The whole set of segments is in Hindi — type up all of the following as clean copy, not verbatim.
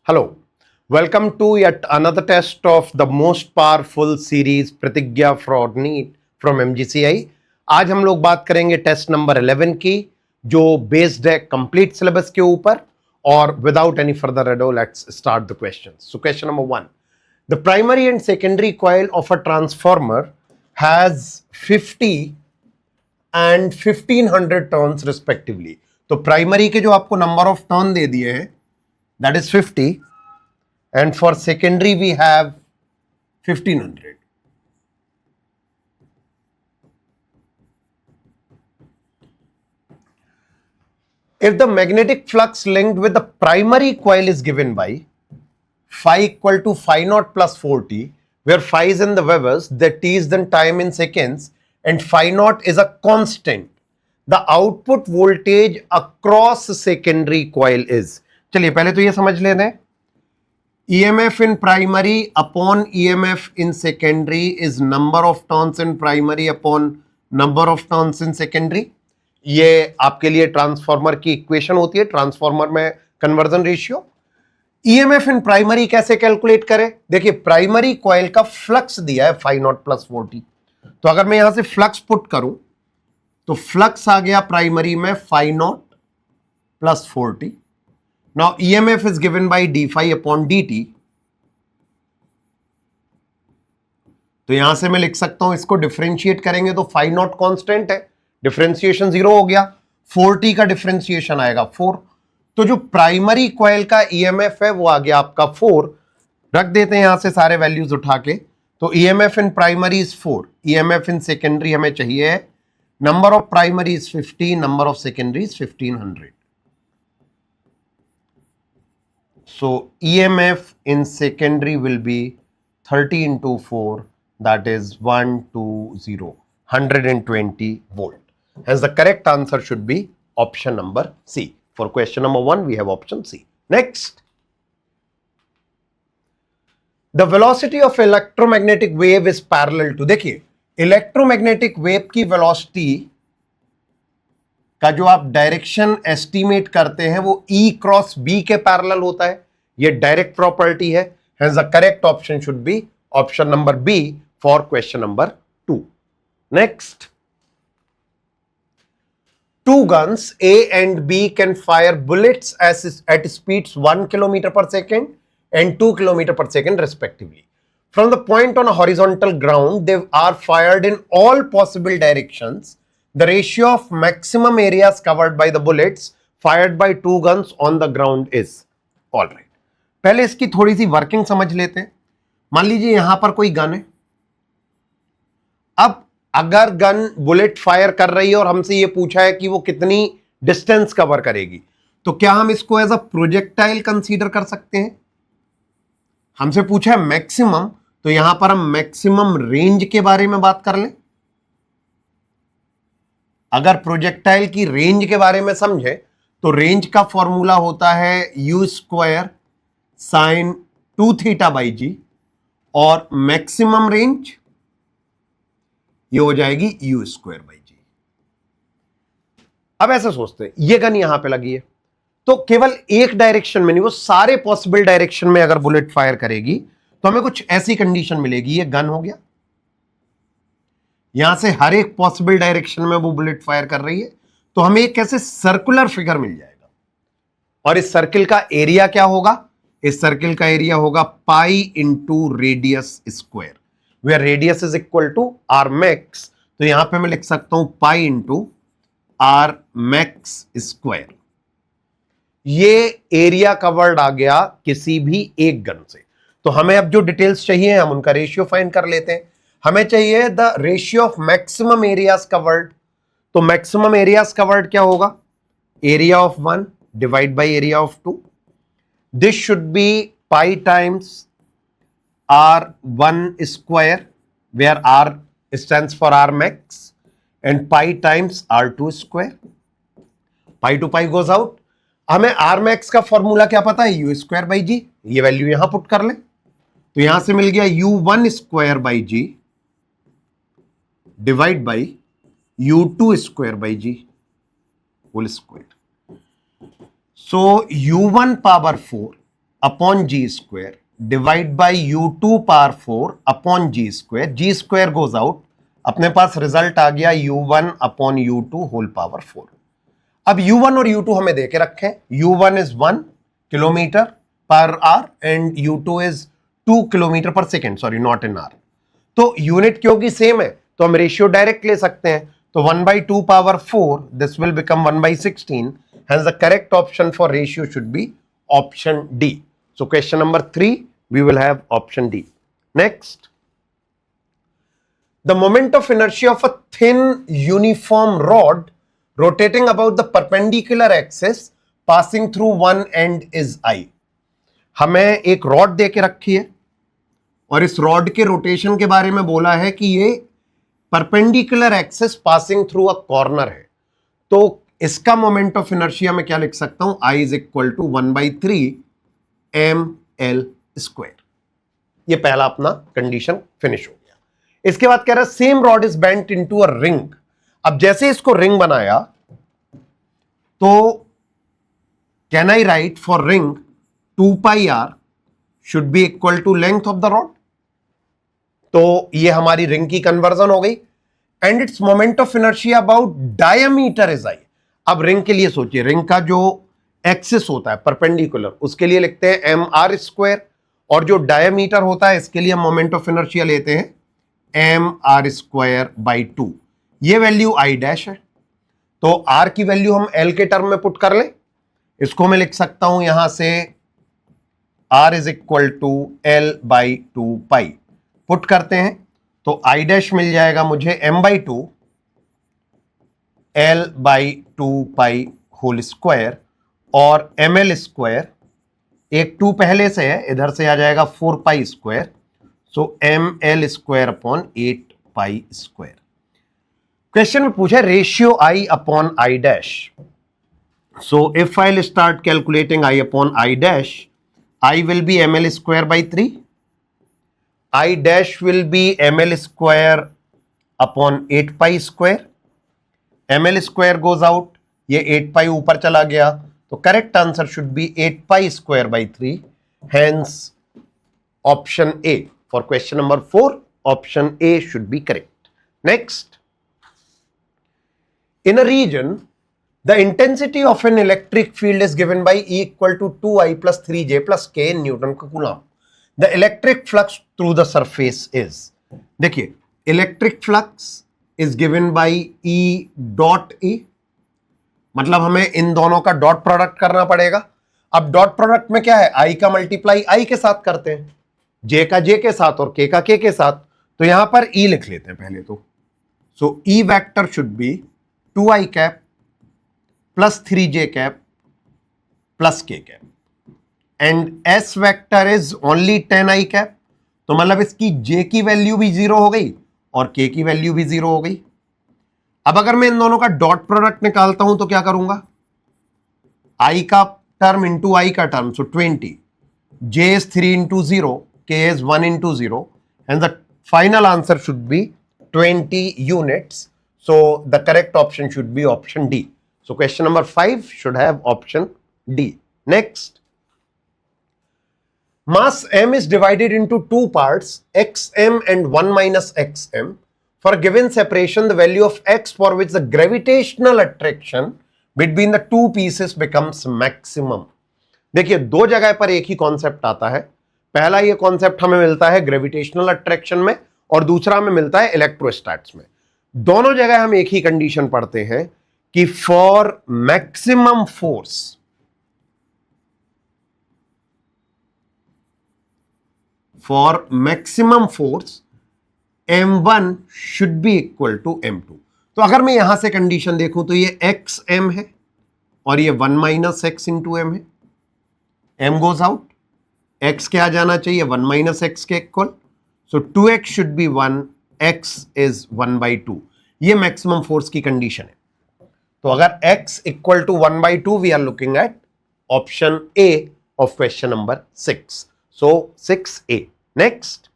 Hello, welcome to yet another test of the most powerful series Pratigya for NEET from MGCI. आज हम लोग बात करेंगे टेस्ट नंबर 11 की जो बेस्ड है कंप्लीट सिलेबस के ऊपर और without any further ado let's start the question. So question number 1, the primary and secondary coil of a transformer has 50 and 1500 turns respectively. तो प्राइमरी के जो आपको नंबर ऑफ टर्न दे दिए हैं that is 50 and for secondary we have 1500. If the magnetic flux linked with the primary coil is given by phi equal to phi naught plus 4t, where phi is in the Webers, the t is then time in seconds and phi naught is a constant, the output voltage across secondary coil is. चलिए पहले तो ये समझ लेते हैं, EMF in primary upon EMF in secondary is number of turns in primary upon number of turns in secondary. ये आपके लिए ट्रांसफॉर्मर की इक्वेशन होती है, ट्रांसफॉर्मर में conversion ratio. EMF in primary कैसे कैलकुलेट करें? देखिए प्राइमरी कॉइल का फ्लक्स दिया है phi naught plus 4t. तो अगर मैं यहां से फ्लक्स पुट करूं तो फ्लक्स आ गया प्राइमरी में phi naught plus 4t. Now EMF is given by d phi upon dt. तो यहां से मैं लिख सकता हूं, इसको डिफरेंशिएट करेंगे तो phi नॉट कांस्टेंट है, डिफरेंशिएशन 0 हो गया, 4t का डिफरेंशिएशन आएगा 4. तो जो प्राइमरी कॉइल का EMF है वो आ गया आपका 4. रख देते हैं यहां से सारे वैल्यूज उठा के. तो EMF in primary is 4, EMF in secondary हमें चाहिए है, number of primary is 50, number of secondary is 1500. So EMF in secondary will be 30 into 4, that is 120, 120 volt. Hence the correct answer should be option number C. For question number 1 we have option C. Next, the velocity of electromagnetic wave is parallel to, देखिए electromagnetic wave की velocity का जो आप डायरेक्शन एस्टिमेट करते हैं वो E क्रॉस B के पैरेलल होता है. ये डायरेक्ट प्रॉपर्टी है. Hence the correct option should be option number B for question number 2. Next, two guns A and B can fire bullets at speeds 1 km per second and 2 km per second respectively. From the point on a horizontal ground, they are fired in all possible directions. The ratio of maximum areas covered by the bullets fired by two guns on the ground is. All right. पहले इसकी थोड़ी सी वर्किंग समझ लेते हैं. मान लीजिए यहां पर कोई गन है. अब अगर गन बुलेट फायर कर रही है और हमसे ये पूछा है कि वो कितनी डिस्टेंस कवर करेगी, तो क्या हम इसको एज अ प्रोजेक्टाइल कंसीडर कर सकते हैं? हमसे पूछा है मैक्सिमम, तो यहां पर हम मैक्सिमम रेंज के बारे में बात कर लें. अगर प्रोजेक्टाइल की रेंज के बारे में समझे तो रेंज का फॉर्मूला होता है u square sine 2 theta by g, और मैक्सिमम रेंज ये हो जाएगी u स्क्वायर बाई जी. अब ऐसे सोचते हैं, ये गन यहां पे लगी है तो केवल एक डायरेक्शन में नहीं, वो सारे पॉसिबल डायरेक्शन में अगर बुलेट फायर करेगी तो हमें कुछ ऐसी कंडीशन मिलेगी. ये गन हो गया, यहां से हर एक पॉसिबल डायरेक्शन में वो बुलेट फायर कर रही है, तो हमें एक ऐसे सर्कुलर फिगर मिल जाएगा. और इस सर्किल का एरिया क्या होगा? इस सर्किल का एरिया होगा pi into radius square, where radius is equal to r max. तो यहां पे मैं लिख सकता हूं pi into r max square. ये एरिया कवर्ड आ गया किसी भी एक गन से. तो हमें अब जो डिटेल्स चाहिए हम उनका रेशियो फाइंड कर लेते हैं. हमें चाहिए the ratio of maximum areas covered. तो मैक्सिमम एरियाज कवर्ड क्या होगा? Area of 1 divide by area of 2. This should be pi times r1 square, where r stands for r max, and pi times r2 square. Pi to pi goes out. हमें r मैक्स का फॉर्मूला क्या पता है? u square by g. ये वैल्यू यहां पुट कर ले तो यहां से मिल गया u1 square by g divide by u2 square by g whole square. So u1 power 4 upon g square divide by u2 power 4 upon g square goes out, अपने पास रिजल्ट आ गया u1 upon u2 whole power 4। अब u1 और u2 हमें देके रखे हैं, u1 is 1 kilometre per hour and u2 is 2 kilometre per second, sorry not in hour. तो यूनिट क्योंकि सेम है तो हम रेशियो डायरेक्ट ले सकते हैं, तो 1/2 power 4 this will become 1/16, hence the correct option for ratio should be option D. So question number 3 we will have option D. Next, the moment of inertia of a thin uniform rod rotating about the perpendicular axis passing through one end is I. हमें एक रॉड दे के रखी है और इस रॉड के रोटेशन के बारे में बोला है कि ये perpendicular axis passing through a corner है, तो इसका मोमेंट ऑफ इनर्शिया में क्या लिख सकता हूं, I is equal to 1/3 ml square. ये पहला अपना कंडीशन फिनिश हो गया। इसके बाद कह रहा है same rod is bent into a ring. अब जैसे इसको रिंग बनाया तो can I write for ring 2πr should be equal to length of the rod. तो ये हमारी रिंग की कन्वर्जन हो गई and its moment of inertia about diameter is I. अब रिंग के लिए सोचिए, रिंग का जो एक्सिस होता है परपेंडिकुलर उसके लिए लिखते हैं mr स्क्वायर, और जो डायमीटर होता है इसके लिए हम मोमेंट ऑफ इनर्शिया लेते हैं mr स्क्वायर बाई 2। ये वैल्यू I डैश है, तो r की वैल्यू हम l के टर्म में पुट कर लें। इसको मैं लिख सकता हूं यहां से r is equal to l/2π। Put करते हैं तो I डैश मिल जाएगा मुझे m/2 l/2π होल स्क्वायर, और ml स्क्वायर एक 2 पहले से है, इधर से आ जाएगा 4π square, so ml square upon 8π square. Question में पूछा ratio I upon I dash. So if I start calculating I upon I dash, I will be ml square by 3, I dash will be ml square upon 8π square, ml square goes out, ये 8π ऊपर चला गया, तो correct answer should be 8π square by 3, hence option A for question number 4, option A should be correct. Next, in a region the intensity of an electric field is given by E equal to 2I plus 3J plus K in Newton का coulomb. The electric flux through the surface is, देखिए electric flux is given by E dot E, मतलब हमें इन दोनों का डॉट प्रोडक्ट करना पड़ेगा। अब डॉट प्रोडक्ट में क्या है, I का मल्टीप्लाई I के साथ करते हैं, J का J के साथ और K का K के साथ, तो यहां पर E लिख लेते हैं पहले तो। सो E vector should be 2I cap plus 3J cap plus K cap and S vector is only 10I cap, तो मतलब इसकी J की वैल्यू भी 0 हो गई और K की वैल्यू भी 0 हो गई। अब अगर मैं इन दोनों का डॉट प्रोडक्ट निकालता हूं तो क्या करूंगा, I का टर्म इंटू I का term, so 20, J is 3 into 0, K is 1 into 0, and the final answer should be 20 units. So the correct option should be option D. So question number 5 should have option D. Next, mass m is divided into two parts, xm and 1 minus xm. For a given separation, the value of x for which the gravitational attraction between the two pieces becomes maximum. देखिए दो जगह पर एक ही कॉन्सेप्ट आता है। पहला ये कॉन्सेप्ट हमें मिलता है ग्रेविटेशनल अट्रैक्शन में और दूसरा हमें मिलता है इलेक्ट्रोस्टैट्स में। दोनों जगह हम एक ही कंडीशन पढ़ते हैं कि for maximum force m1 should be equal to m2। तो अगर मैं यहां से कंडीशन देखूं तो ये xm है और ये 1 माइनस x इंटू m है, m गोज आउट, x क्या जाना चाहिए 1 माइनस x के equal, so 2x should be 1, x is 1/2। ये मैक्सिमम फोर्स की कंडीशन है। तो अगर x equal to 1/2 we are looking at option A of question number 6, so 6A। Next,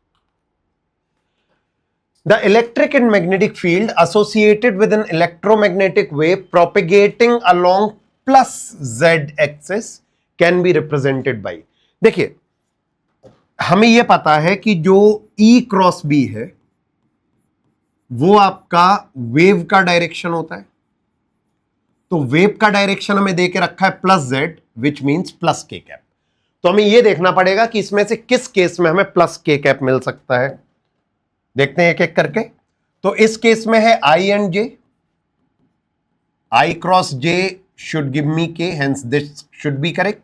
the electric and magnetic field associated with an electromagnetic wave propagating along plus z axis can be represented by, देखिए हमें यह पता है कि जो E क्रॉस B है वो आपका वेव का डायरेक्शन होता है, तो वेव का डायरेक्शन हमें देके रखा है plus z which means plus k cap. तो हमें यह देखना पड़ेगा कि इसमें से किस केस में हमें प्लस k कैप मिल सकता है। देखते हैं एक एक करके। तो इस केस में है I and J, I cross J should give me K, hence this should B correct.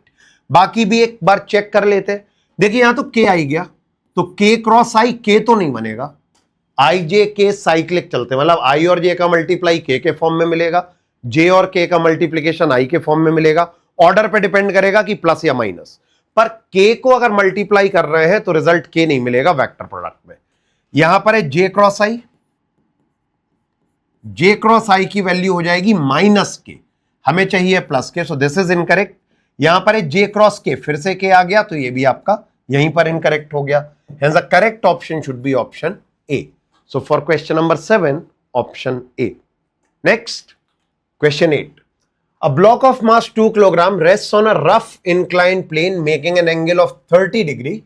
बाकी भी एक बार चेक कर लेते हैं। देखिए यहां तो K आई गया, तो K क्रॉस I K तो नहीं बनेगा, I J K साइक्लिक चलते हैं, मतलब I और J का मल्टीप्लाई K के फॉर्म में मिलेगा, J और K का मल्टीप्लीकेशन I के फॉर्म में मिलेगा। ऑर्डर पे डिपेंड करेगा कि प्लस या माइनस, पर K को अगर मल्टीप्लाई कर रहे हैं तो रिजल्ट K नहीं मिलेगा वेक्टर प्रोडक्ट में। यहां पर है J cross I, J cross I की वैल्यू हो जाएगी माइनस K, हमें चाहिए plus K, so this is incorrect. यहां पर है J क्रॉस K, फिर से K आ गया तो ये भी आपका यहीं पर इनकरेक्ट हो गया। Hence the correct option should be option A. So for question number 7, option A. Next, question 8. A block of mass 2 kg rests on a rough inclined plane making an angle of 30 degree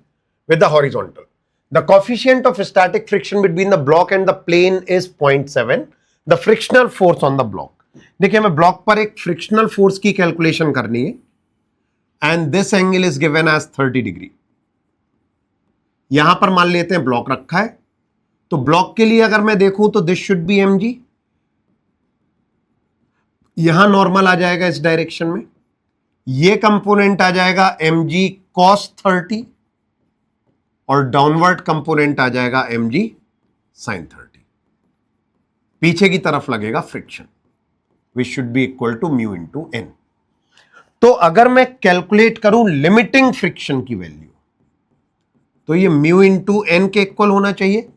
with the horizontal. The coefficient of static friction between the block and the plane is 0.7. The frictional force on the block. देखिए हमें ब्लॉक पर एक फ्रिक्शनल फोर्स की कैलकुलेशन करनी है and this angle is given as 30 degree. यहां पर मान लेते हैं ब्लॉक रखा है, तो ब्लॉक के लिए अगर मैं देखूं तो दिस शुड बी mg, यहां नॉर्मल आ जाएगा इस डायरेक्शन में, ये कंपोनेंट आ जाएगा mg cos 30 और डाउनवर्ड कंपोनेंट आ जाएगा mg sin 30। पीछे की तरफ लगेगा friction which should be equal to mu into N. तो अगर मैं कैलकुलेट करूं लिमिटिंग फ्रिक्शन की वैल्यू, तो ये म्यू इंटू एन के इक्वल होना चाहिए,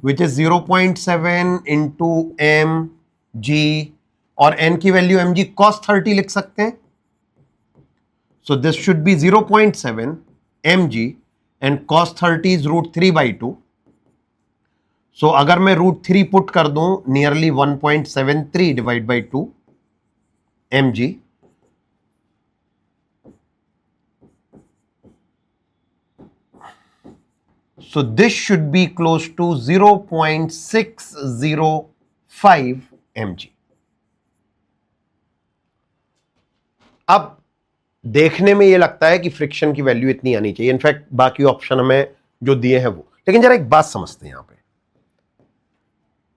which is 0.7 into m g, और एन की वैल्यू एम जी कॉस 30 लिख सकते हैं। So this should be 0.7 m g and cos 30 is √3/2। सो अगर मैं √3 पुट कर दूं, nearly 1.73 divide by 2 m g, so this should be close to 0.605 mg. अब देखने में ये लगता है कि फ्रिक्शन की वैल्यू इतनी आनी चाहिए, इनफैक्ट बाकी ऑप्शन हमें जो दिए हैं वो, लेकिन जरा एक बात समझते हैं यहां पे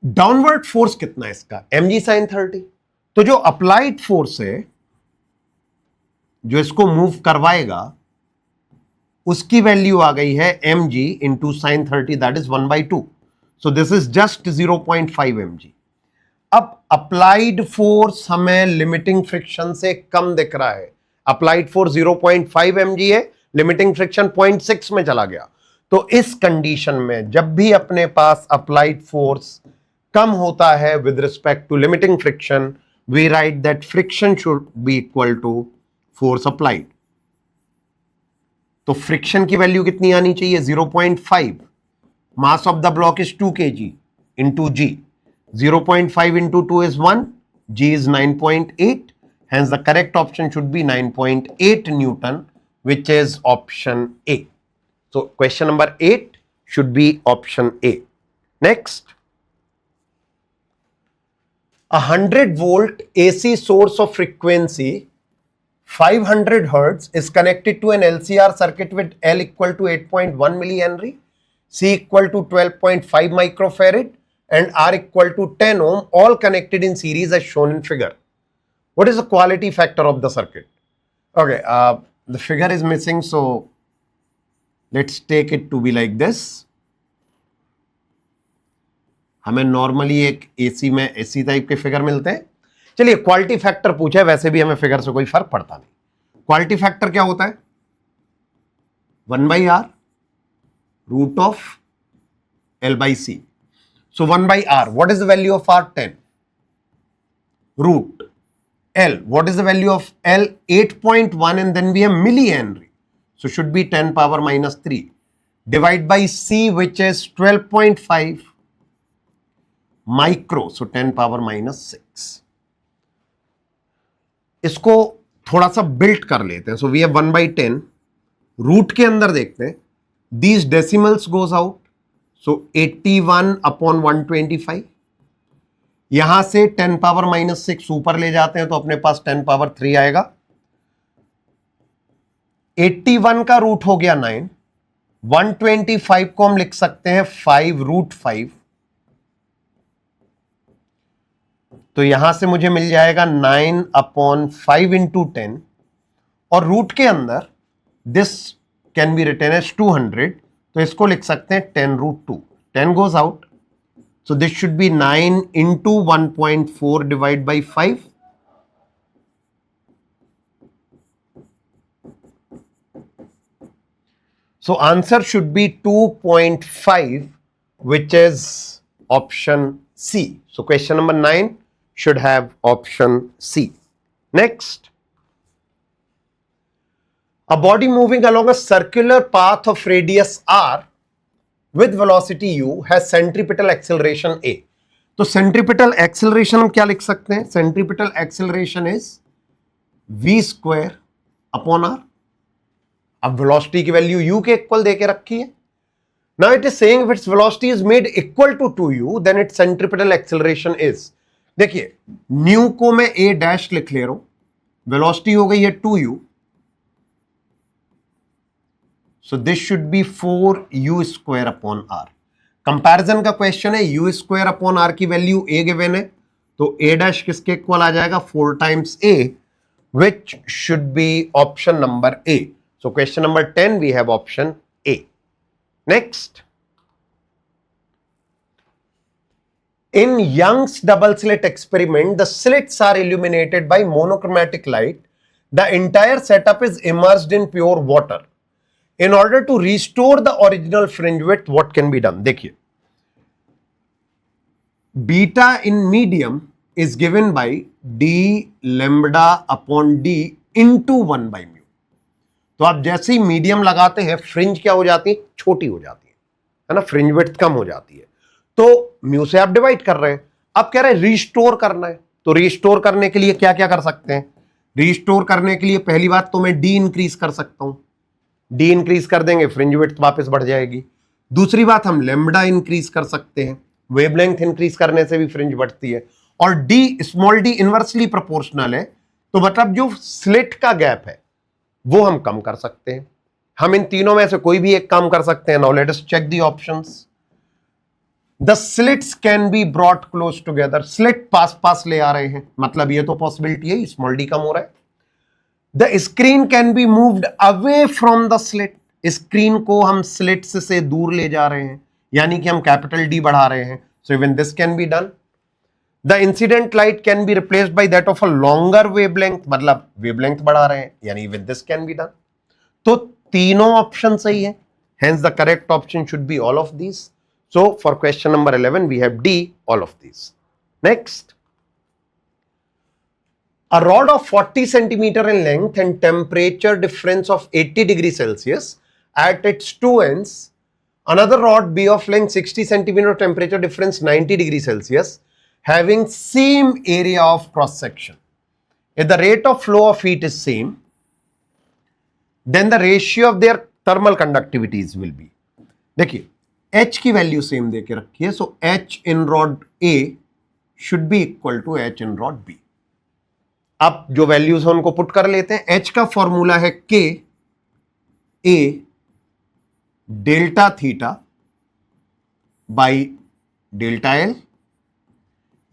डाउनवर्ड फोर्स कितना है इसका, mg sin 30। तो जो अप्लाइड फोर्स है जो इसको मूव करवाएगा उसकी वैल्यू आ गई है mg into sine 30, that is 1/2। So this is just 0.5 mg। अब अप्लाइड फोर्स हमें लिमिटिंग फ्रिक्शन से कम दिख रहा है, अप्लाइड फोर्स 0.5 mg है, लिमिटिंग फ्रिक्शन 0.6 में चला गया। तो इस कंडीशन में जब भी अपने पास अप्लाइड फोर्स कम होता है with respect to limiting friction, we write that friction should be equal to force applied. तो फ्रिक्शन की वैल्यू कितनी आनी चाहिए, 0.5। Mass of the block is 2 kg into g, 0.5 into 2 is 1, g is 9.8, hence the correct option should be 9.8 Newton, which is option A. So question number 8 should be option A. Next, a 100 volt AC source of frequency 500 hertz is connected to an LCR circuit with L equal to 8.1 millihenry, C equal to 12.5 microfarad and R equal to 10 ohm, all connected in series as shown in figure. What is the quality factor of the circuit? Okay, the figure is missing, so let's take it to be like this. हमें नॉर्मली एक एसी में एसी टाइप के फिगर मिलते हैं। चलिए क्वालिटी फैक्टर पूछा है, वैसे भी हमें फिगर से कोई फर्क पड़ता नहीं। क्वालिटी फैक्टर क्या होता है, 1/r root of L/C। So 1/r, what is the value of r? 10। Root L, what is the value of L? 8.1 and then we have milli henry, so should be 10 power -3 divide by C which is 12.5 micro, so 10 power -6। इसको थोड़ा सा बिल्ट कर लेते हैं। सो वी हैव 1/10 रूट के अंदर देखते हैं, these decimals goes out, so 81 upon 125, यहां से 10 पावर -6 ऊपर ले जाते हैं तो अपने पास 10 पावर 3 आएगा। 81 का रूट हो गया 9, 125 को हम लिख सकते हैं 5√5, तो यहां से मुझे मिल जाएगा 9 अपॉन 5 इंटू 10, और रूट के अंदर this can be written as 200, तो इसको लिख सकते हैं 10√2, 10 goes out, so this should be 9 into 1.4 divided by 5. So answer should be 2.5, which is option C. So question number 9 should have option C. Next. A body moving along a circular path of radius r with velocity u has centripetal acceleration a. तो centripetal acceleration हम क्या लिख सकते हैं? Centripetal acceleration is v square upon r. अब velocity की वैल्यू u के इक्वल देके रखी है. Now it is saying if its velocity is made equal to 2u, then its centripetal acceleration is. देखिए, nu को मैं a डैश लिख ले रहा हूं, velocity हो गई है 2u, so this should be 4u square upon r. Comparison का क्वेश्चन है, u square upon r की वैल्यू a गिवन है, तो a डैश किसके इक्वल आ जाएगा? 4 times a, which should be option number A. So question number 10 we have option A. Next. In Young's double slit experiment, the slits are illuminated by monochromatic light. The entire setup is immersed in pure water. In order to restore the original fringe width, what can be done? देखिए, beta in medium is given by d lambda upon d into 1 by mu. तो आप जैसे ही मीडियम लगाते हैं, फ्रिंज क्या हो जाती है? छोटी हो जाती है ना, फ्रिंज विड्थ कम हो जाती है, तो म्यू से आप डिवाइड कर रहे हैं. अब कह रहे हैं रिस्टोर करना है, तो रिस्टोर करने के लिए क्या क्या कर सकते हैं? रिस्टोर करने के लिए पहली बात तो मैं डी इंक्रीज कर सकता हूं, डी इंक्रीज कर देंगे, फ्रिंज विड्थ वापस बढ़ जाएगी. दूसरी बात, हम लेमडा इंक्रीज कर सकते हैं, वेवलेंथ इंक्रीज करने से भी फ्रिंज बढ़ती है, और D small D inversely proportional है, तो मतलब जो स्लिट का गैप है वो हम कम कर सकते हैं. हम इन तीनों में से कोई भी एक काम कर सकते हैं. Now let us check the options. The slits can be brought close together. Slit पास पास ले आ रहे हैं, मतलब ये तो पॉसिबिलिटी है, स्मॉल डी कम हो रहा है. The screen can be moved away from the slit. Screen को हम स्लिट्स से दूर ले जा रहे हैं, यानी कि हम कैपिटल डी बढ़ा रहे हैं. So even this can be done. The incident light can be replaced by that of a longer wavelength, मतलब वेवलेंथ बढ़ा रहे हैं, यानी even this can be done. तो तीनों ऑप्शन सही है, hence the correct option should be all of these. So for question number 11 we have D, all of these. Next. A rod of 40 centimeter in length and temperature difference of 80 degrees Celsius at its two ends. Another rod B of length 60 centimeter, temperature difference 90 degrees Celsius, having same area of cross section. If the rate of flow of heat is same, then the ratio of their thermal conductivities will be. देखिए, H की वैल्यू सेम देके रखी है, so H in rod A should be equal to H in rod B. आप जो वैल्यूज हैं उनको पुट कर लेते हैं. H का फॉर्मूला है K A delta theta by delta L.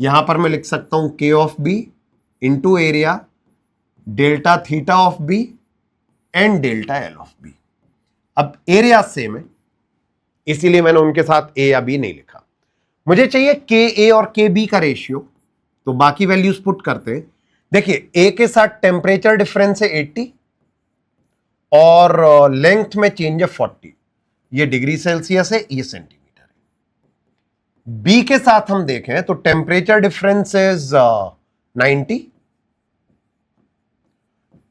यहां पर मैं लिख सकता हूं K of B into area delta theta of B and delta L of B. अब एरिया सेम है, इसीलिए मैंने उनके साथ A या B नहीं लिखा. मुझे चाहिए KA और KB का रेशियो, तो बाकी वैल्यूज पुट करते हैं. देखिए, ए के साथ टेम्परेचर डिफरेंस है 80 और लेंथ में चेंज है 40. ये डिग्री सेल्सियस है, ये सेंटीमीटर है. बी के साथ हम देखें तो temperature difference is 90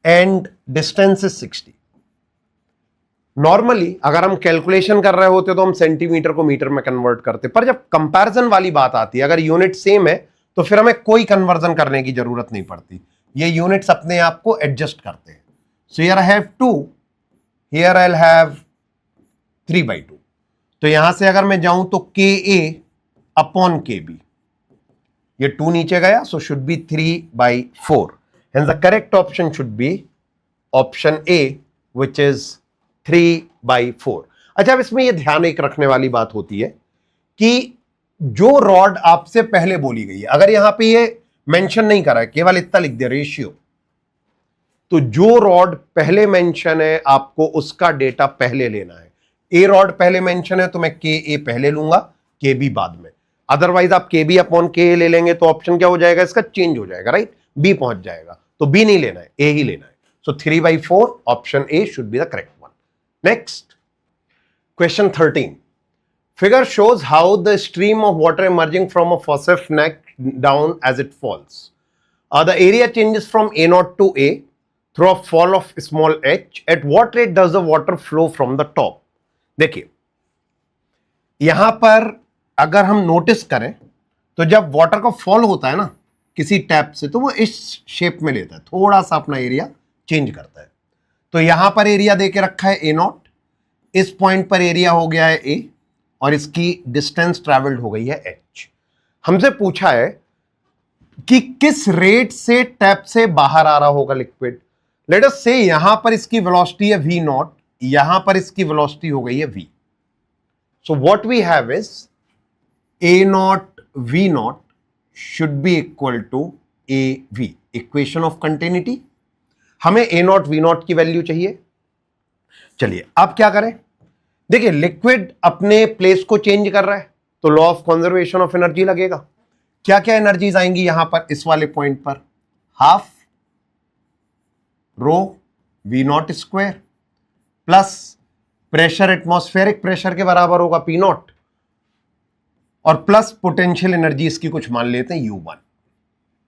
and distance is 60. Normally अगर हम कैलकुलेशन कर रहे होते तो हम सेंटीमीटर को मीटर में कन्वर्ट करते, पर जब कंपैरिजन वाली बात आती है, अगर यूनिट सेम है तो फिर हमें कोई कन्वर्जन करने की जरूरत नहीं पड़ती, ये यूनिट्स अपने आप को एडजस्ट करते हैं. So here I have 2 here I have 3/2। तो यहां से अगर मैं जाऊं तो के ए अपॉन के बी, ये 2 नीचे गया, सो should B 3/4। Hence the correct option should be option A which is 3/4। अच्छा, अब इसमें यह ध्यान एक रखने वाली बात होती है कि जो रॉड आपसे पहले बोली गई है, अगर यहां पे ये मेंशन नहीं करा है, केवल इतना लिख दिया रेशियो, तो जो रॉड पहले मेंशन है आपको उसका डेटा पहले लेना है। ए रॉड पहले मेंशन है तो मैं के ए पहले लूंगा, के बी बाद में। अदरवाइज आप के बी अपॉन के ए ले लेंगे तो ऑप्शन क्या हो जाएगा, इसका चेंज हो जाएगा, राइट, बी पहुंच जाएगा। तो बी नहीं लेना है, ए ही लेना है। सो 3/4 option A should be the correct one. Next question 13। Figure shows how the stream of water emerging from a faucet neck down as it falls. The area changes from A0 to A through a fall of small h. At what rate does the water flow from the top? देखिए, यहां पर अगर हम नोटिस करें तो जब वाटर का फॉल होता है ना किसी टैप से, तो वो इस शेप में लेता है, थोड़ा सा अपना एरिया चेंज करता है। तो यहां पर एरिया देके रखा है A0, इस पॉइंट पर एरिया हो गया है A, और इसकी डिस्टेंस ट्रैवल्ड हो गई है h। हमसे पूछा है कि किस रेट से टैप से बाहर आ रहा होगा लिक्विड। लेट अस से यहां पर इसकी वेलोसिटी है v0, यहां पर इसकी वेलोसिटी हो गई है v। So what we have is a0 v0 should be equal to av, equation of continuity. हमें a0 v0 की वैल्यू चाहिए। चलिए अब क्या करें, देखिए लिक्विड अपने प्लेस को चेंज कर रहा है तो law of conservation of energy लगेगा। क्या क्या एनर्जीज आएंगी यहां पर इस वाले पॉइंट पर, half rho v not square plus pressure atmospheric pressure के बराबर होगा पी नॉट, और प्लस पोटेंशियल एनर्जी इसकी कुछ मान लेते हैं U1।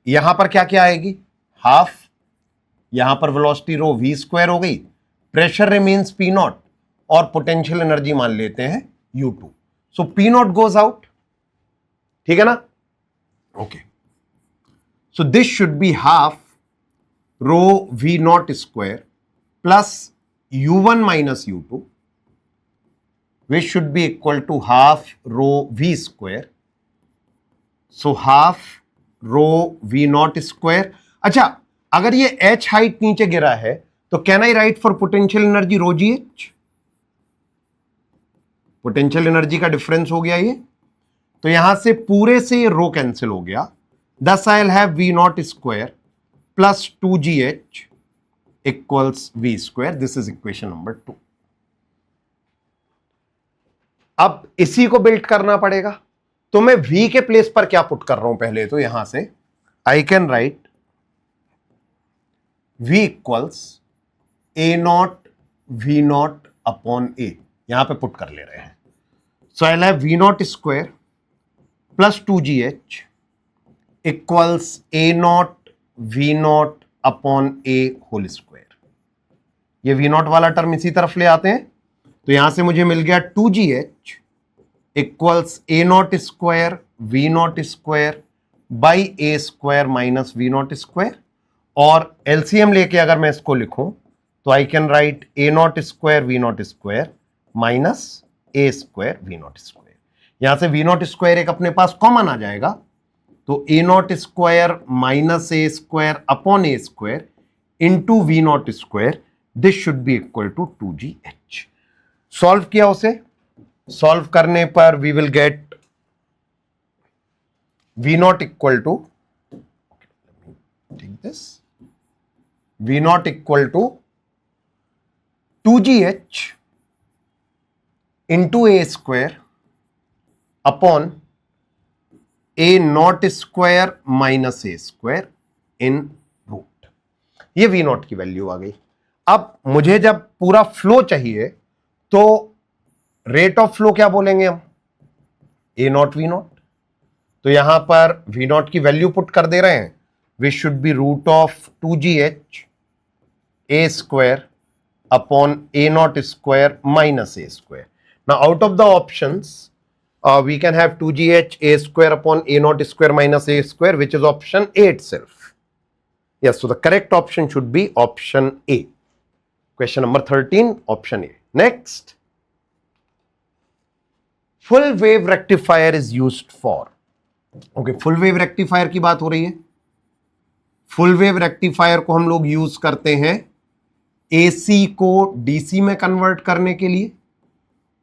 यहां पर क्या क्या आएगी, हाफ, यहां पर वेलोसिटी रो v स्क्वायर हो गई, प्रेशर रिमेन्स पी नॉट, और पोटेंशियल एनर्जी मान लेते हैं U2। So p not goes out, ठीक है ना, okay. So this should be half rho v not square plus U1 minus U2, which should be equal to half rho v square. So half rho v not square. अच्छा, अगर ये h हाइट नीचे गिरा है तो can I write for potential energy rho g H, potential energy का डिफरेंस हो गया ये, तो यहां से पूरे से ये रो कैंसिल हो गया। Thus I will have v not square plus 2gh equals v square. This is equation number 2। अब इसी को बिल्ड करना पड़ेगा, तो मैं v के प्लेस पर क्या पुट कर रहा हूं, पहले तो यहां से I can write v equals a0 v0 upon a, यहां पे पुट कर ले रहे हैं। So I have v0 square plus 2gh equals a0 v0 upon a whole square. ये v0 वाला टर्म इसी तरफ ले आते हैं, तो यहां से मुझे मिल गया 2gh equals a0 square v0 square by a square minus v0 square, और एलसीएम लेके अगर मैं इसको लिखूं तो आई can right a0 square v0 square minus a square v0 square. यहां से v0 स्क्वायर एक अपने पास कॉमन आ जाएगा, तो a0 square minus a square upon a square into v0 square, this should be equal to 2gh। Solve किया उसे, सॉल्व करने पर we will get v0 equal to, take this, v0 equal to 2gh into a square upon a0 square minus a square in root. ये v0 की वैल्यू आ गई। अब मुझे जब पूरा फ्लो चाहिए तो रेट ऑफ फ्लो क्या बोलेंगे हम, a0 v0। तो यहां पर v0 की वैल्यू पुट कर दे रहे हैं, which should be root of 2gh a square upon a0 square minus a square. Now out of the options we can have 2gh a square upon a0 square minus a square, which is option A itself. Yes, so the correct option should be option A. Question number 13 option A. Next, full wave rectifier is used for. Okay, full wave rectifier की बात हो रही है। फुल वेव रेक्टिफायर को हम लोग यूज करते हैं एसी को डीसी में कन्वर्ट करने के लिए,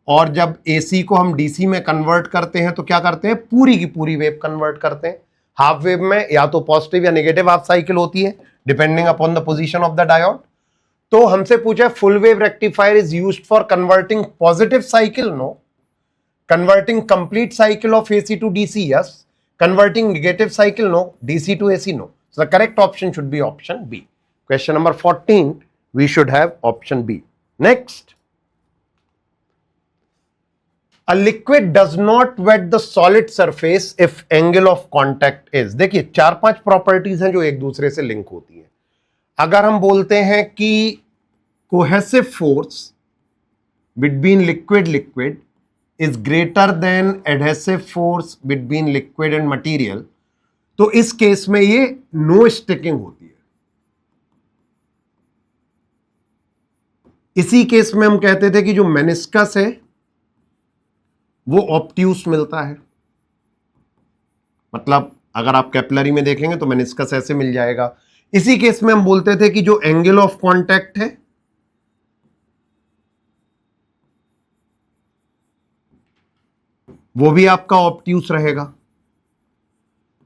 और जब एसी को हम डीसी में कन्वर्ट करते हैं तो क्या करते हैं, पूरी की पूरी वेव कन्वर्ट करते हैं। हाफ वेव में या तो पॉजिटिव या नेगेटिव हाफ साइकिल होती है depending upon the position of the diode. तो हमसे पूछा है full wave rectifier is used for converting positive cycle, no. Converting complete cycle of AC to DC, yes. Converting negative cycle, no. DC to AC, no. So the correct option should be option B. Question number 14, we should have option B. Next, a liquid does not wet the solid surface if angle of contact is। देखिए 4-5 प्रॉपर्टीज हैं जो एक दूसरे से लिंक होती हैं। अगर हम बोलते हैं कि cohesive force between liquid is greater than adhesive force between liquid and material, तो इस केस में ये नो स्टिकिंग होती है। इसी केस में हम कहते थे कि जो मेनिस्कस है वो ऑब्ट्यूस मिलता है। मतलब अगर आप कैपिलरी में देखेंगे तो मेनिस्कस ऐसे मिल जाएगा। इसी केस में हम बोलते थे कि जो एंगल ऑफ कांटेक्ट है वो भी आपका ऑब्ट्यूस रहेगा।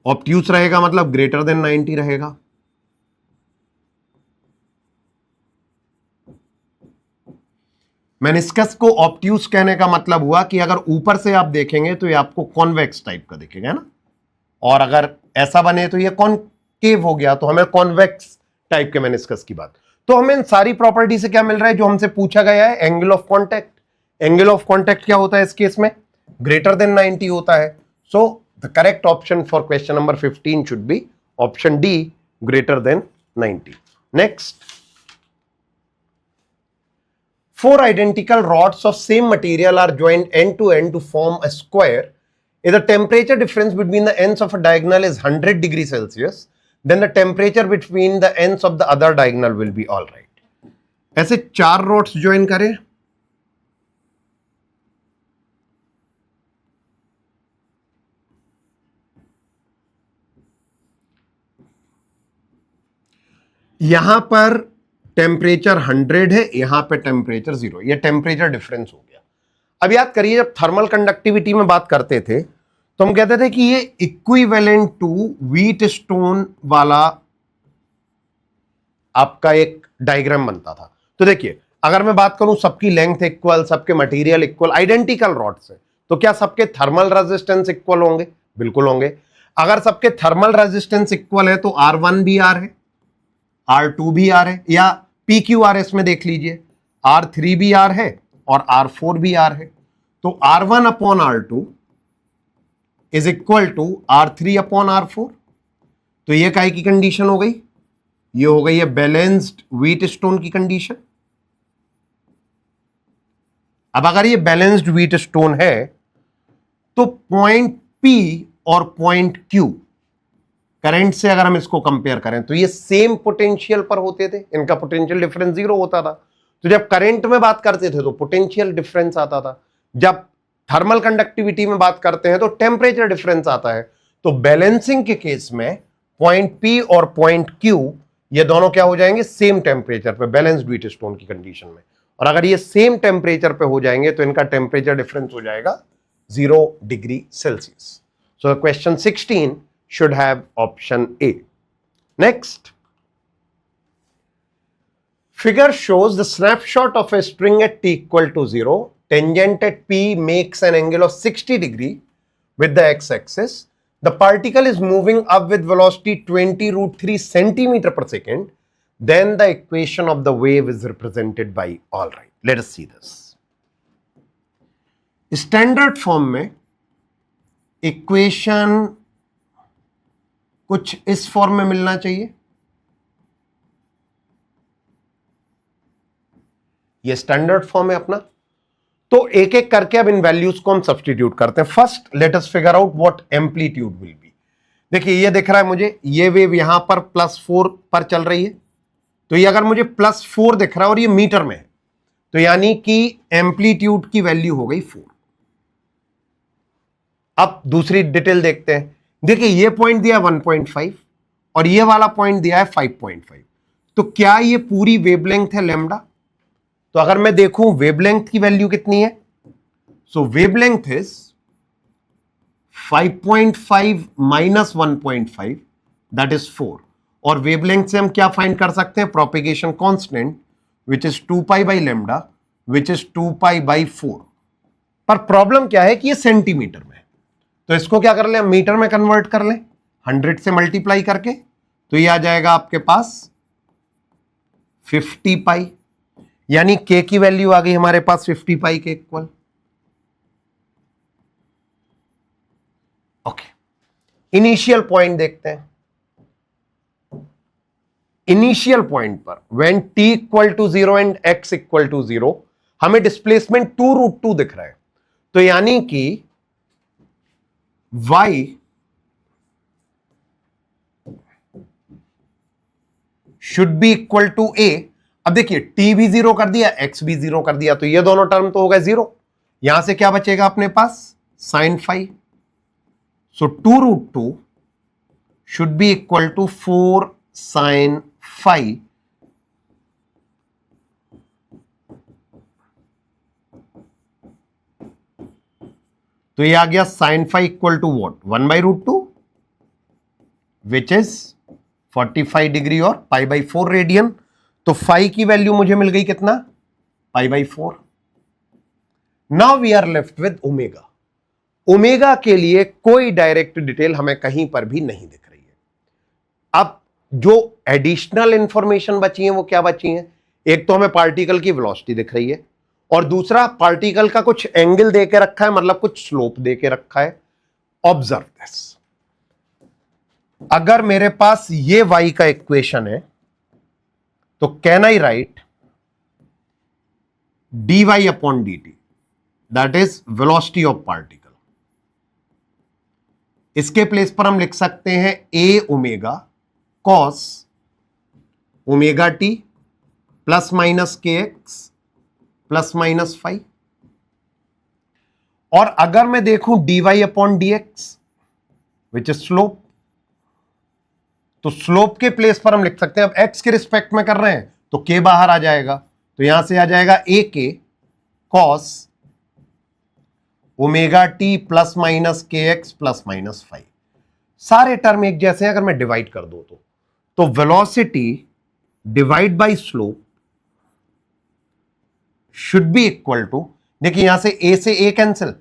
ऑब्ट्यूस रहेगा मतलब ग्रेटर देन 90 रहेगा। मेनिस्कस को ऑब्ट्यूस कहने का मतलब हुआ कि अगर ऊपर से आप देखेंगे तो ये आपको कॉन्वेक्स टाइप का दिखेगा ना, और अगर ऐसा बने तो ये कॉनकेव हो गया, तो हमें कॉन्वेक्स टाइप के मेनिस्कस की बात। तो हमें इन सारी प्रॉपर्टी से क्या मिल रहा है, जो हमसे पूछा गया है angle of contact. Angle of contact क्या होता है इस केस में, ग्रेटर देन 90 होता है। सो the correct option for question number 15 should be option D, greater than 90. Next, 4 identical rods of same material are joined end to end to form a square. If the temperature difference between the ends of a diagonal is 100 degrees Celsius, then the temperature between the ends of the other diagonal will be all right. ऐसे 4 rods join करें, यहां पर टेम्परेचर 100 है, यहां पे टेम्परेचर 0, ये टेम्परेचर डिफरेंस हो गया। अब याद करिए जब थर्मल कंडक्टिविटी में बात करते थे तो हम कहते थे कि ये इक्विवेलेंट टू व्हीट स्टोन वाला आपका एक डायग्राम बनता था। तो देखिए अगर मैं बात करूं सबकी लेंथ इक्वल, सबके मटेरियल इक्वल, आइडेंटिकल रॉड्स है, तो क्या सबके थर्मल रेजिस्टेंस इक्वल होंगे? बिल्कुल होंगे। अगर सबके थर्मल रेजिस्टेंस इक्वल है तो R1 भी R है, R2 भी R है, या PQRS में देख लीजिए R3 भी R है और R4 भी R है। तो R1 upon R2 is equal to R3 upon R4। तो ये काहे की कंडीशन हो गई? ये हो गई है बैलेंस्ड व्हीट स्टोन की कंडीशन। अब अगर ये बैलेंस्ड व्हीट स्टोन है तो पॉइंट P और पॉइंट Q करंट से अगर हम इसको कंपेयर करें तो ये सेम पोटेंशियल पर होते थे, इनका पोटेंशियल डिफरेंस 0 होता था। तो जब करंट में बात करते थे तो पोटेंशियल डिफरेंस आता था, जब थर्मल कंडक्टिविटी में बात करते हैं तो टेम्परेचर डिफरेंस आता है। तो बैलेंसिंग के केस में पॉइंट P और पॉइंट Q ये दोनों क्या हो जाएंगे? सेम टेम्परेचर पे, बैलेंस्ड व्हीट स्टोन की कंडीशन में। और अगर ये सेम टेम्परेचर पे हो जाएंगे तो इनका टेम्परेचर डिफरेंस हो जाएगा 0 degree Celsius. So question 16 should have option A. Next, figure shows the snapshot of a string at t equal to 0. Tangent at P makes an angle of 60 degree with the x-axis. The particle is moving up with velocity 20√3 centimeter per second. Then the equation of the wave is represented by, all right, let us see this. Standard form में equation कुछ इस फॉर्म में मिलना चाहिए। ये स्टैंडर्ड फॉर्म है अपना। तो एक एक करके अब इन वैल्यूज को हम सब्स्टिट्यूट करते हैं। First let us figure out what amplitude will be. देखिए ये दिख रहा है मुझे, ये वेव यहां पर +4 पर चल रही है, तो ये अगर मुझे +4 दिख रहा है और ये मीटर में है, तो यानी कि एम्पलीट्यूड की वैल्यू हो गई 4। अब दूसरी डिटेल देखते हैं। देखिए ये पॉइंट दिया 1.5 और ये वाला पॉइंट दिया है 5.5। तो क्या ये पूरी वेवलेंथ है लैम्डा? तो अगर मैं देखूं वेवलेंथ की वैल्यू कितनी है, so wavelength is 5.5 minus 1.5 that is 4। और वेवलेंथ से हम क्या फाइंड कर सकते हैं? Propagation constant which is 2 pi by lambda which is 2 pi by 4। पर प्रॉब्लम क्या है कि ये सेंटीमीटर में है, तो इसको क्या कर लें, मीटर में कन्वर्ट कर लें 100 से मल्टीप्लाई करके। तो ये आ जाएगा आपके पास 50 पाई, यानी के की वैल्यू आ गई हमारे पास 50 पाई के इक्वल। ओके, इनिशियल पॉइंट देखते हैं। इनिशियल पॉइंट पर when t equal to 0 and x equal to 0 हमें डिस्प्लेसमेंट 2√2 दिख रहा है। तो यानी कि y should be equal to a। अब देखिए t भी 0 कर दिया, x भी 0 कर दिया, तो ये दोनों टर्म तो हो गए 0। यहां से क्या बचेगा अपने पास? sin phi। सो 2√2 should be equal to 4 sin phi। तो ये आ गया sin phi equal to what? 1/√2 which is 45 degree और π/4 रेडियन। तो phi की वैल्यू मुझे मिल गई कितना? π/4। Now we are left with omega. Omega के लिए कोई डायरेक्ट डिटेल हमें कहीं पर भी नहीं दिख रही है। अब जो एडिशनल इंफॉर्मेशन बची है वो क्या बची है? एक तो हमें पार्टिकल की वेलोसिटी दिख रही है और दूसरा पार्टिकल का कुछ एंगल दे के रखा है, मतलब कुछ स्लोप दे के रखा है। ऑब्जर्व दिस, अगर मेरे पास ये y का इक्वेशन है तो can I right dy upon dt that is velocity of particle. इसके प्लेस पर हम लिख सकते हैं a omega cos omega T plus minus के एक्स प्लस माइनस 5। और अगर मैं देखूं dy upon D x which is slope, तो स्लोप के प्लेस पर हम लिख सकते हैं, अब x के रिस्पेक्ट में कर रहे हैं तो k बाहर आ जाएगा, तो यहां से आ जाएगा a के cos omega T plus minus के एक्स प्लस माइनस 5। सारे टर्म एक जैसे हैं, अगर मैं डिवाइड कर दूं तो velocity divide by slope should be equal to, देखिए यहां से a से a कैंसिल,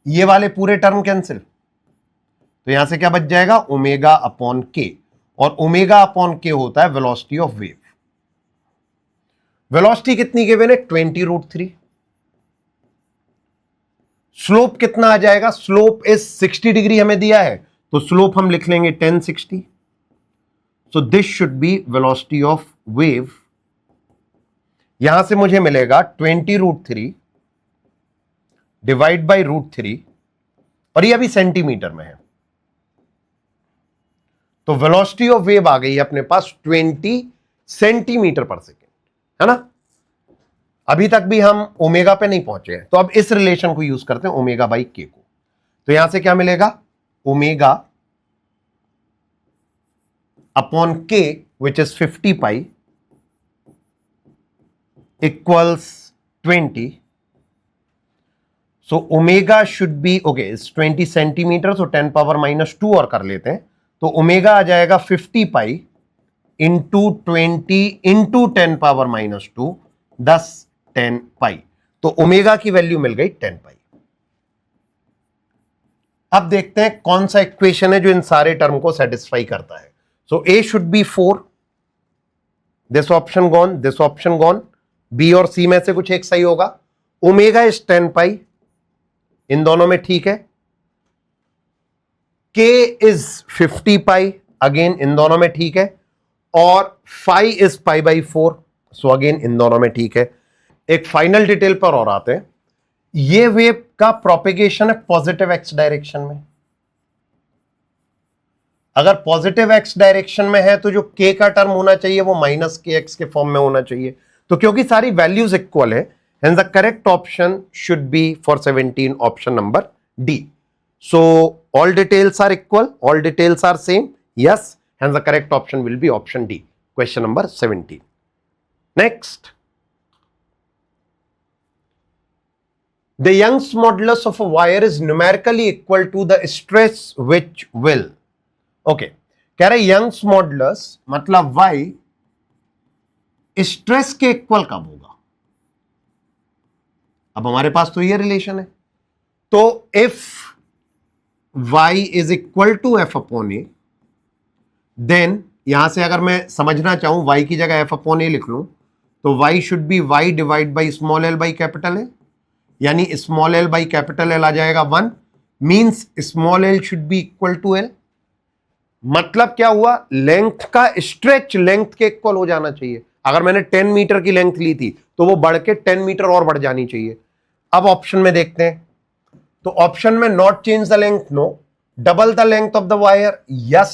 ये वाले पूरे टर्म कैंसिल, तो यहां से क्या बच जाएगा? ओमेगा अपॉन के। और ओमेगा अपॉन के होता है वेलोसिटी ऑफ वेव। वेलोसिटी कितनी गिवन है? 20√3। स्लोप कितना आ जाएगा? स्लोप इज 60 डिग्री हमें दिया है, तो स्लोप हम लिख लेंगे 1060। सो this should B velocity of wave. यहां से मुझे मिलेगा 20√3 डिवाइड बाई √3, और ये अभी सेंटीमीटर में है, तो वेलोसिटी ऑफ वेव आ गई है अपने पास 20 सेंटीमीटर पर सेकेंड, है ना। अभी तक भी हम ओमेगा पे नहीं पहुंचे हैं, तो अब इस रिलेशन को यूज करते हैं ओमेगा बाई के को। तो यहां से क्या मिलेगा? ओमेगा अपॉन के which is 50 pi equals 20। So omega should be okay 20 centimetre, so 10 power minus 2 और कर लेते हैं, तो ओमेगा आ जाएगा 50 pi into 20 into 10 power minus 2 10 पाई। तो ओमेगा की वैल्यू मिल गई 10 पाई। अब देखते हैं कौन सा इक्वेशन है जो इन सारे टर्म को सेटिस्फाई करता है। So A should be 4, this option gone, this option gone, B और सी में से कुछ एक सही होगा। ओमेगा इज 10 पाई, इन दोनों में ठीक है। k इज 50 पाई, अगेन इन दोनों में ठीक है। और phi इज π/4, सो अगेन इन दोनों में ठीक है। एक फाइनल डिटेल पर और आते हैं। ये वेव का प्रोपेगेशन है पॉजिटिव एक्स डायरेक्शन में। अगर पॉजिटिव एक्स डायरेक्शन में है तो जो के का टर्म होना चाहिए वो माइनस के एक्स के फॉर्म में होना चाहिए। तो क्योंकि सारी वैल्यूज इक्वल है, hence the correct option should be for 17 option number D. So all details are equal, all details are same. Yes, hence the correct option will be option D. Question number 17. Next. The Young's modulus of a wire is numerically equal to the stress which will. Okay. कह रहे Young's modulus मतलब Y स्ट्रेस के इक्वल कब होगा? अब हमारे पास तो ये रिलेशन है, तो if y is equal to F upon A, then यहां से अगर मैं समझना चाहूं y की जगह एफ अपॉन ए लिख लूं तो y should be y divide by small L by capital A, यानी small L by capital L आ जाएगा 1, means small L should be equal to L. मतलब क्या हुआ, लेंथ का स्ट्रेच लेंथ के इक्वल हो जाना चाहिए। अगर मैंने 10 मीटर की लेंथ ली थी तो वो बढ़ के 10 मीटर और बढ़ जानी चाहिए। अब ऑप्शन में देखते हैं, तो ऑप्शन में not change the length, no, double the length of the wire, yes,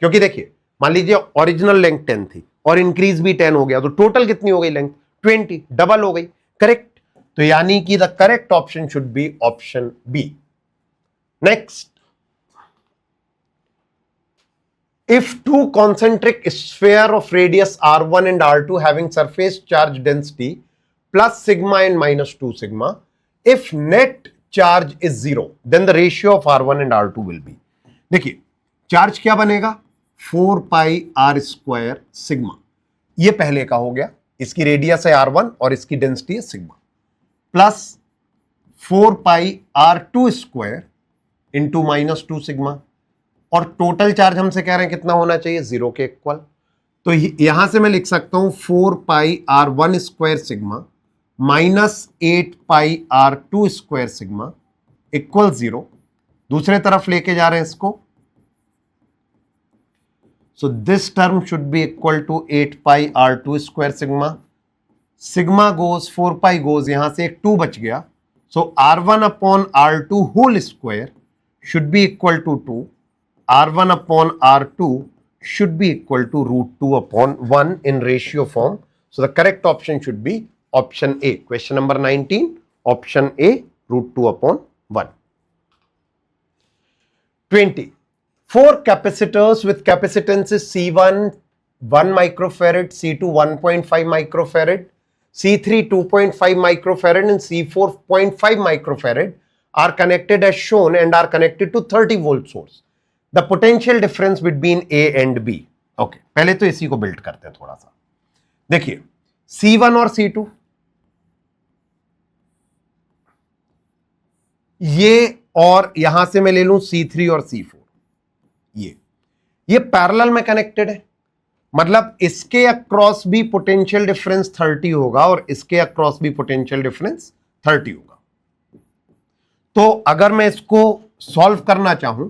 क्योंकि देखिए मान लीजिए ओरिजिनल लेंथ 10 थी और इंक्रीज भी 10 हो गया तो टोटल कितनी हो गई लेंथ 20, डबल हो गई, करेक्ट। तो यानी कि the correct option should be option B. Next, if two concentric sphere of radius r1 and r2 having surface charge density plus sigma and minus 2 sigma, if net charge is 0 then the ratio of r1 and r2 will be, देखिए चार्ज क्या बनेगा 4 पाई r स्क्वायर सिग्मा, ये पहले का हो गया, इसकी रेडियस है r1 और इसकी डेंसिटी है सिग्मा, प्लस 4 पाई r2 square into minus 2 sigma, और टोटल चार्ज हमसे कह रहे हैं कितना होना चाहिए 0 के इक्वल। तो यहां से मैं लिख सकता हूं 4 pi r1 square sigma minus 8 pi r2 square sigma equal 0। दूसरे तरफ लेके जा रहे हैं इसको, so this term should be equal to 8 pi r2 square sigma, sigma goes 4 pi goes, यहां से एक 2 बच गया, so r1 upon r2 whole square should be equal to 2, r1 upon r2 should be equal to root 2 upon 1 in ratio form. So the correct option should be option A. Question number 19, option A, root 2 upon 1. 20. 4 capacitors with capacitances C1 1 microfarad, C2 1.5 microfarad, C3 2.5 microfarad and C4 0.5 microfarad are connected as shown and are connected to 30 volt source. The potential difference between A and B. Okay, पहले तो इसी को बिल्ड करते हैं थोड़ा सा। देखिए C1 और C2 ये, और यहां से मैं ले लूं C3 और C4, ये पैरेलल में कनेक्टेड है, मतलब इसके अक्रॉस भी पोटेंशियल डिफरेंस 30 होगा और इसके अक्रॉस भी पोटेंशियल डिफरेंस 30 होगा। तो अगर मैं इसको सॉल्व करना चाहूं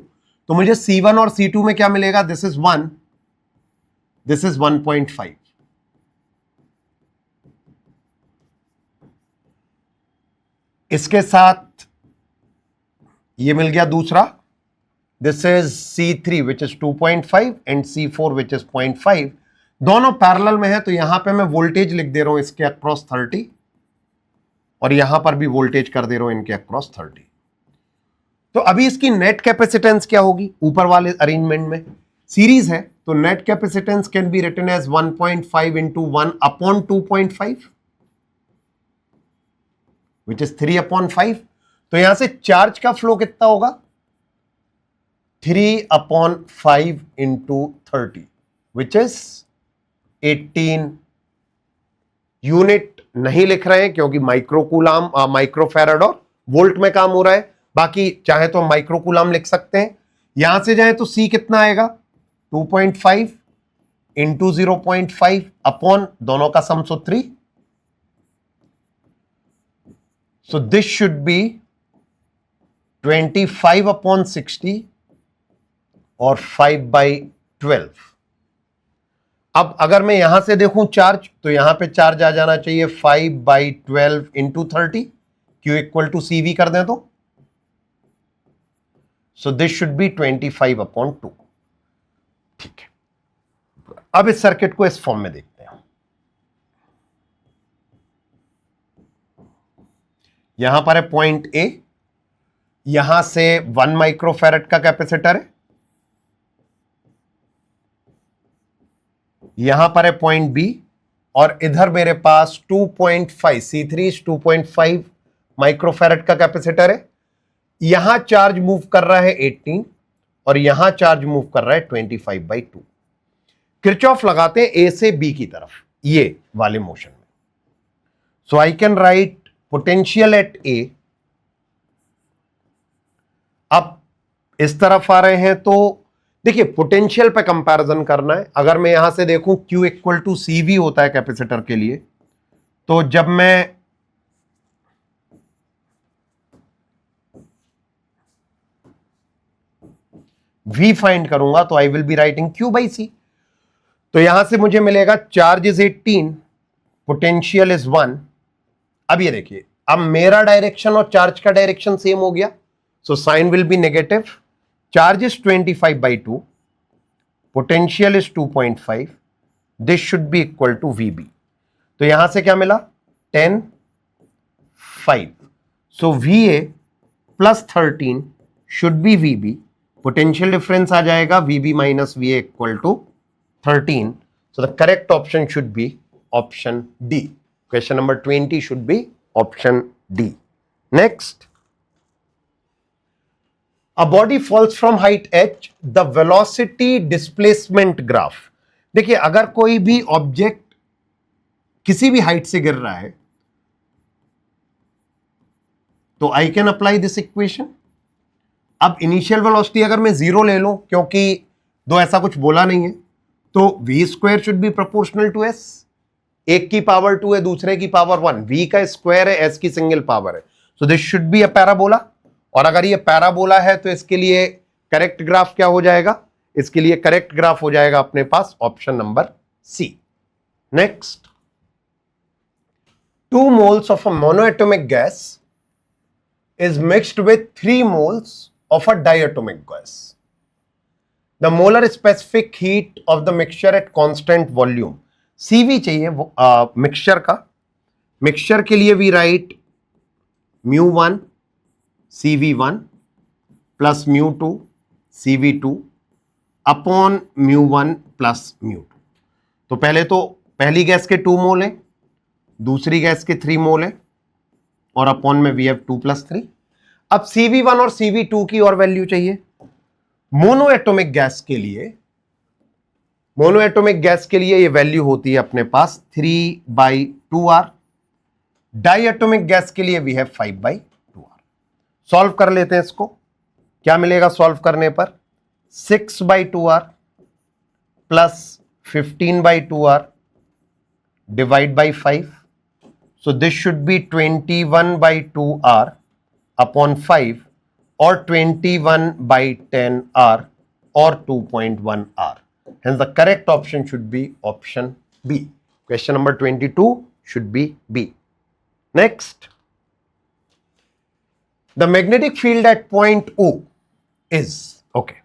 तो मुझे C1 और C2 में क्या मिलेगा, दिस इज 1, दिस इज 1.5, इसके साथ ये मिल गया दूसरा, this is C3 which is 2.5 and C4 which is 0.5, दोनों पैरेलल में है, तो यहां पे मैं वोल्टेज लिख दे रहा हूं इसके अक्रॉस 30 और यहां पर भी वोल्टेज कर दे रहा हूं इनके अक्रॉस 30। तो अभी इसकी नेट कैपेसिटेंस क्या होगी, ऊपर वाले अरेंजमेंट में सीरीज है तो net capacitance can be written as 1.5 into 1 upon 2.5 which is 3 upon 5। तो यहां से चार्ज का फ्लो कितना होगा 3 upon 5 into 30 which is 18 unit. नहीं लिख रहे हैं क्योंकि माइक्रोकूलाम माइक्रोफैराड और वोल्ट में काम हो रहा है, बाकी चाहे तो हम माइक्रोकूलाम लिख सकते हैं। यहां से जाए तो C कितना आएगा 2.5 इंटू 0.5 अपॉन दोनों का सम, सो 3, सो दिस शुड बी 25 अपॉन 60 और 5/12। अब अगर मैं यहां से देखूं चार्ज तो यहां पे चार्ज आ जाना चाहिए 5/12 into 30, Q equal to CV कर दें तो, so this should be 25 upon 2। ठीक है, अब इस सर्किट को इस फॉर्म में देखते हैं। यहां पर है पॉइंट ए, यहां से 1 माइक्रोफैरेड का कैपेसिटर है, यहां पर है पॉइंट बी, और इधर मेरे पास 2.5 C3 2.5 माइक्रोफैरेड का कैपेसिटर है। यहां चार्ज मूव कर रहा है 18 और यहां चार्ज मूव कर रहा है 25/2। किरचॉफ लगाते हैं ए से बी की तरफ, ये वाले मोशन में। So I can write potential at A. अब इस तरफ आ रहे हैं तो देखिए पोटेंशियल पे कंपैरिजन करना है। अगर मैं यहां से देखूं Q इक्वल टू CV होता है कैपेसिटर के लिए, तो जब मैं V फाइंड करूंगा तो I will be writing Q/C। तो यहां से मुझे मिलेगा चार्ज इज 18, पोटेंशियल इज 1। अब ये देखिए, अब मेरा डायरेक्शन और चार्ज का डायरेक्शन सेम हो गया, so sign will be negative. Charge is 25/2, potential is 2.5, this should be equal to VB। तो यहां से क्या मिला 10 5, so VA plus 13 should be VB। Potential difference आ जाएगा VB minus VA equal to 13। So the correct option should be option D. Question number 20 should be option D. Next, a body falls from height h, the velocity displacement graph। देखिए अगर कोई भी ऑब्जेक्ट किसी भी हाइट से गिर रहा है तो I can apply this equation. अब इनिशियल वेलोसिटी अगर मैं 0 ले लूं, क्योंकि दो ऐसा कुछ बोला नहीं है, तो v² should be proportional to s। एक की पावर 2 है, दूसरे की पावर 1, v का स्क्वायर है, s की सिंगल पावर है, so this should be a parabola. और अगर ये पैराबोला है तो इसके लिए करेक्ट ग्राफ क्या हो जाएगा? इसके लिए करेक्ट ग्राफ हो जाएगा अपने पास option number C. Next, 2 moles of a monoatomic gas is mixed with 3 moles of a diatomic gas. The molar specific heat of the mixture at constant volume, CV चाहिए मिक्सचर का। मिक्सचर के लिए we write μ1 CV1 plus μ2 CV2 upon μ1 plus μ2। तो पहली गैस के 2 मोल है, दूसरी गैस के 3 मोल है, और अपॉन में वी हैव 2 + 3। अब CV1 और CV2 की और वैल्यू चाहिए। मोनोएटॉमिक गैस के लिए ये वैल्यू होती है अपने पास 3/2R। डाइएटॉमिक गैस के लिए वी हैव 5/2R। सॉल्व कर लेते हैं इसको, क्या मिलेगा सॉल्व करने पर? 6/2R plus 15/2R divide by 5, so this should B 21/2R upon 5 और 21/10R और 2.1R। Hence the correct option should be option B. Question number 22 should be B. Next, the magnetic field at point O is okay.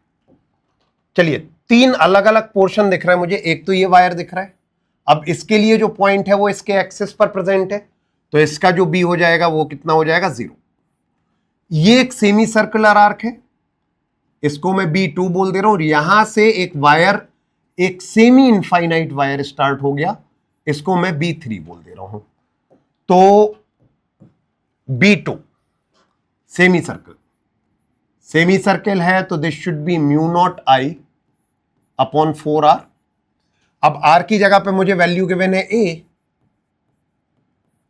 चलिए 3 अलग अलग पोर्शन दिख रहा है मुझे। एक तो ये वायर दिख रहा है, अब इसके लिए जो पॉइंट है वो इसके एक्सिस पर प्रेजेंट है, तो इसका जो बी हो जाएगा वो कितना हो जाएगा 0। ये एक सेमी सर्कुलर आर्क है, इसको मैं B2 बोल दे रहा हूं। यहां से एक वायर, एक सेमी इनफाइनाइट वायर स्टार्ट हो गया, इसको मैं B3 बोल दे रहा हूं। तो B2 सेमी सर्कल है, तो this should B μ0I upon 4R। अब R की जगह पे मुझे वैल्यू गिवन है A,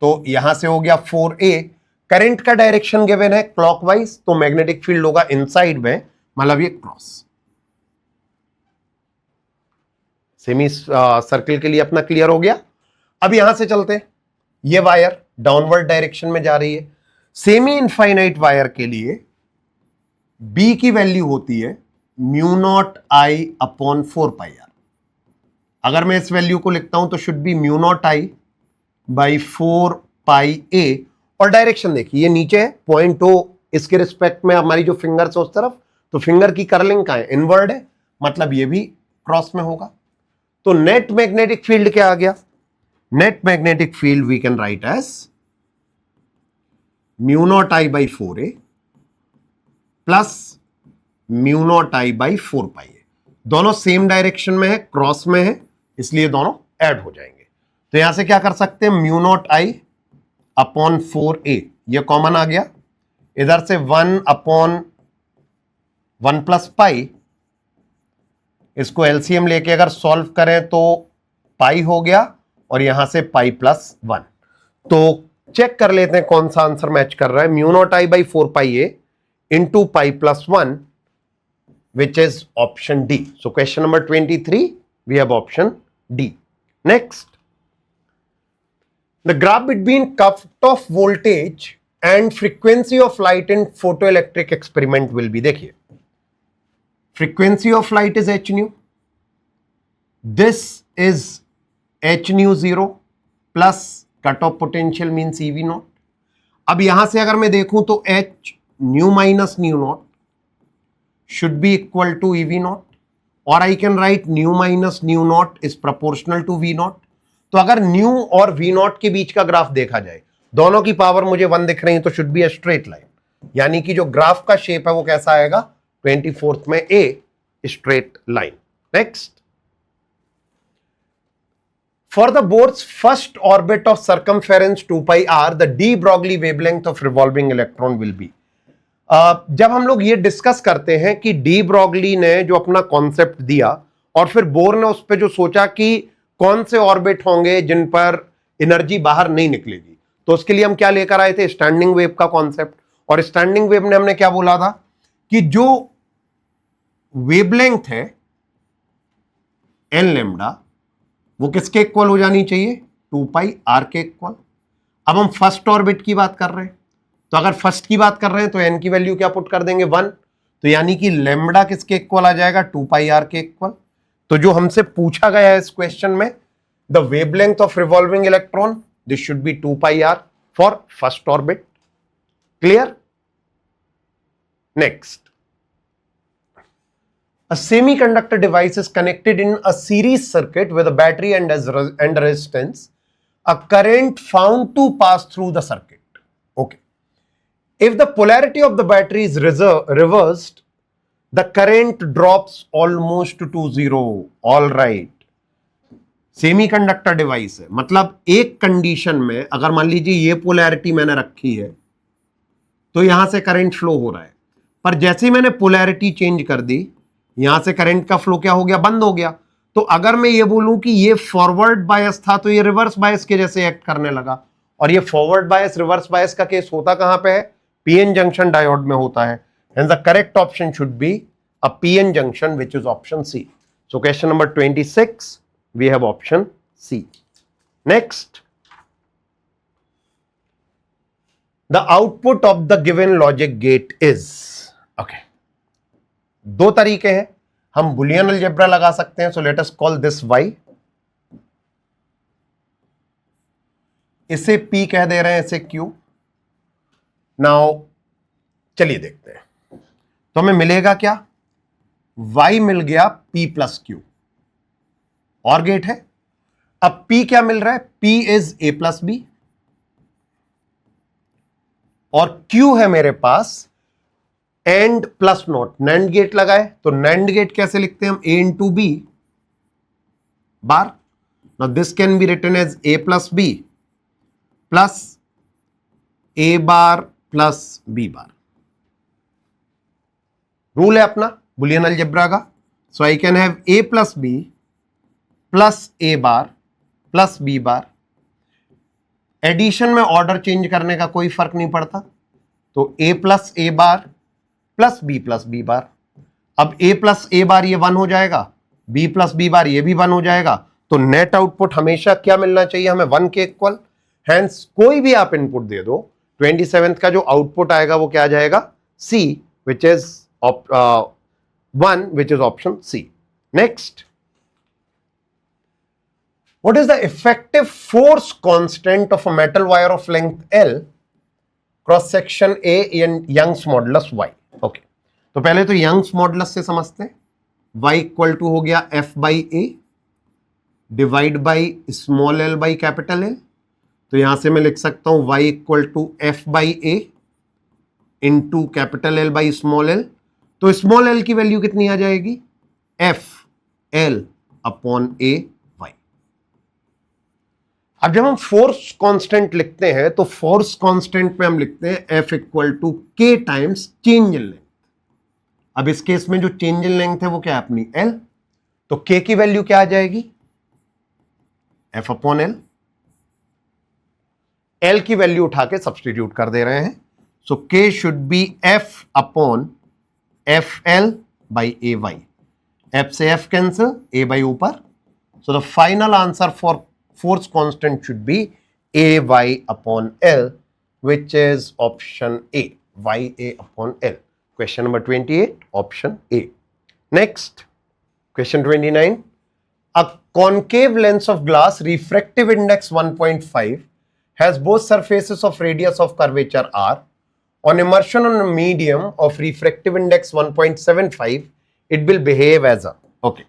तो यहां से हो गया 4A। करंट का डायरेक्शन गिवन है क्लॉकवाइज, तो मैग्नेटिक फील्ड होगा इनसाइड में, मतलब ये क्रॉस। सेमी सर्कल के लिए अपना क्लियर हो गया। अब यहां से चलते हैं, ये वायर डाउनवर्ड डायरेक्शन में जा रही है। सेमी इनफाइनाइट वायर के लिए B की वैल्यू होती है μ0I अपॉन 4πR। अगर मैं इस वैल्यू को लिखता हूं तो should be μ0I by 4πA। और डायरेक्शन देखिए, ये नीचे है पॉइंट O, इसके रिस्पेक्ट में हमारी जो फिंगर्स है उस तरफ, तो फिंगर की कर्लिंग कहां है? इनवर्ड है, मतलब ये भी क्रॉस में होगा। तो नेट मैग्नेटिक फील्ड क्या आ गया? Net magnetic field we can write as mu naught I by 4a plus mu naught I by 4πa। दोनों सेम डायरेक्शन में है, क्रॉस में है, इसलिए दोनों ऐड हो जाएंगे। तो यहां से क्या कर सकते हैं? म्यू नॉट आई अपॉन 4a, ये कॉमन आ गया। इधर से 1 अपॉन 1 प्लस पाई, इसको एलसीएम लेके अगर सॉल्व करें तो पाई हो गया, और यहां से पाई प्लस 1। तो चेक कर लेते हैं कौन सा आंसर मैच कर रहा है। Mu naught I by 4πa into pi plus 1, which is option D. So question number 23, we have option D. Next, the graph between cutoff voltage and frequency of light in photoelectric experiment will be, देखिए, frequency of light is h nu, this is h nu 0 plus cutoff potential means EV naught. अब यहां से अगर मैं देखूं तो h nu minus nu naught should be equal to EV naught, or I can write nu minus nu naught is proportional to V naught. तो अगर nu और V naught के बीच का ग्राफ देखा जाए, दोनों की पावर मुझे 1 दिख रही है, तो should be a straight line, यानी कि जो ग्राफ का शेप है वो कैसा आएगा? 24th में A straight line. Next, for the board's first orbit of circumference 2 pi r, the de Broglie wavelength of revolving electron will be. जब हम लोग ये डिस्कस करते हैं कि डी ब्रॉगली ने जो अपना कॉन्सेप्ट दिया और फिर बोर ने उस पर जो सोचा कि कौन से ऑर्बिट होंगे जिन पर एनर्जी बाहर नहीं निकलेगी, तो उसके लिए हम क्या लेकर आए थे? स्टैंडिंग वेव का कॉन्सेप्ट। और स्टैंडिंग वेव ने हमने क्या बोला था कि जो वेवलेंथ है एन लेमडा, वो किसके इक्वल हो जानी चाहिए? 2 पाई आर के इक्वल। अब हम फर्स्ट ऑर्बिट की बात कर रहे हैं, तो अगर फर्स्ट की बात कर रहे हैं तो एन की वैल्यू क्या पुट कर देंगे? 1। तो यानी कि लेमडा किसके इक्वल आ जाएगा? 2 पाई आर के इक्वल। तो जो हमसे पूछा गया है इस क्वेश्चन में, the wavelength of revolving electron, this should be 2 pi r for first orbit. Clear? Next, a semiconductor device is connected in a series circuit with a battery and resistance. A current found to pass through the circuit. Okay. If the polarity of the battery is reversed, the current drops almost to 0. All right. Semiconductor device है, मतलब एक कंडीशन में अगर मान लीजिए ये पोलैरिटी मैंने रखी है तो यहां से करंट फ्लो हो रहा है, पर जैसे ही मैंने पोलैरिटी चेंज कर दी, यहां से करंट का फ्लो क्या हो गया? बंद हो गया। तो अगर मैं ये बोलूं कि ये फॉरवर्ड बायस था तो ये रिवर्स बायस के जैसे एक्ट करने लगा, और ये फॉरवर्ड बायस रिवर्स बायस का केस होता कहां पे है? पीएन जंक्शन डायोड में होता है। And the correct option should be a PN junction, which is option C. So question number 26, we have option C. Next, the output of the given logic gate is, okay, दो तरीके हैं, हम बुलियन अलजेब्रा लगा सकते हैं। So let us call this Y, इसे P कह दे रहे हैं, इसे Q। नाउ चलिए देखते हैं, तो हमें मिलेगा क्या? Y मिल गया P प्लस Q, और गेट है। अब P क्या मिल रहा है? P इज A प्लस B, और Q है मेरे पास and plus not. NAND gate लगाए, तो नैंड गेट कैसे लिखते हैं हम? A into B bar. Now this can be written as A plus B plus A bar plus B bar. Rule है अपना बुलियन अलजेब्रा का। So I can have A plus B plus A bar plus B bar. Addition में ऑर्डर चेंज करने का कोई फर्क नहीं पड़ता, तो A plus A bar plus B bar. अब A प्लस A बार ये 1 हो जाएगा, B प्लस B बार ये भी 1 हो जाएगा, तो नेट आउटपुट हमेशा क्या मिलना चाहिए हमें? 1 के इक्वल। हैंस कोई भी आप इनपुट दे दो, 27th का जो आउटपुट आएगा वो क्या आ जाएगा? C, which is 1, which is option C। Next, what is the effective force constant of a metal wire of length L cross section A in Young's modulus Y? Okay, तो पहले तो Young's modulus से समझते हैं। y इक्वल टू हो गया f by A divide by small l by capital L। तो यहां से मैं लिख सकता हूं y equal to f by A into capital L by small l। तो स्मॉल l की वैल्यू कितनी आ जाएगी, f l upon A Y. अब जब हम फोर्स कांस्टेंट लिखते हैं तो फोर्स कांस्टेंट में हम लिखते हैं f equal to k times change in length. अब इस केस में जो चेंज इन लेंथ है वो क्या है अपनी l, तो k की वैल्यू क्या आ जाएगी, f अपॉन l। l की वैल्यू उठा के सब्सटीट्यूट कर दे रहे हैं, so k should be f upon F L by A Y. f से f कैंसिल, a बाई ऊपर, so the final answer for force constant should be ay upon L, which is option A, ya upon L. Question number 28, option A. Next, question 29. A concave lens of glass, refractive index 1.5, has both surfaces of radius of curvature r. On immersion on a medium of refractive index 1.75, it will behave as a, okay.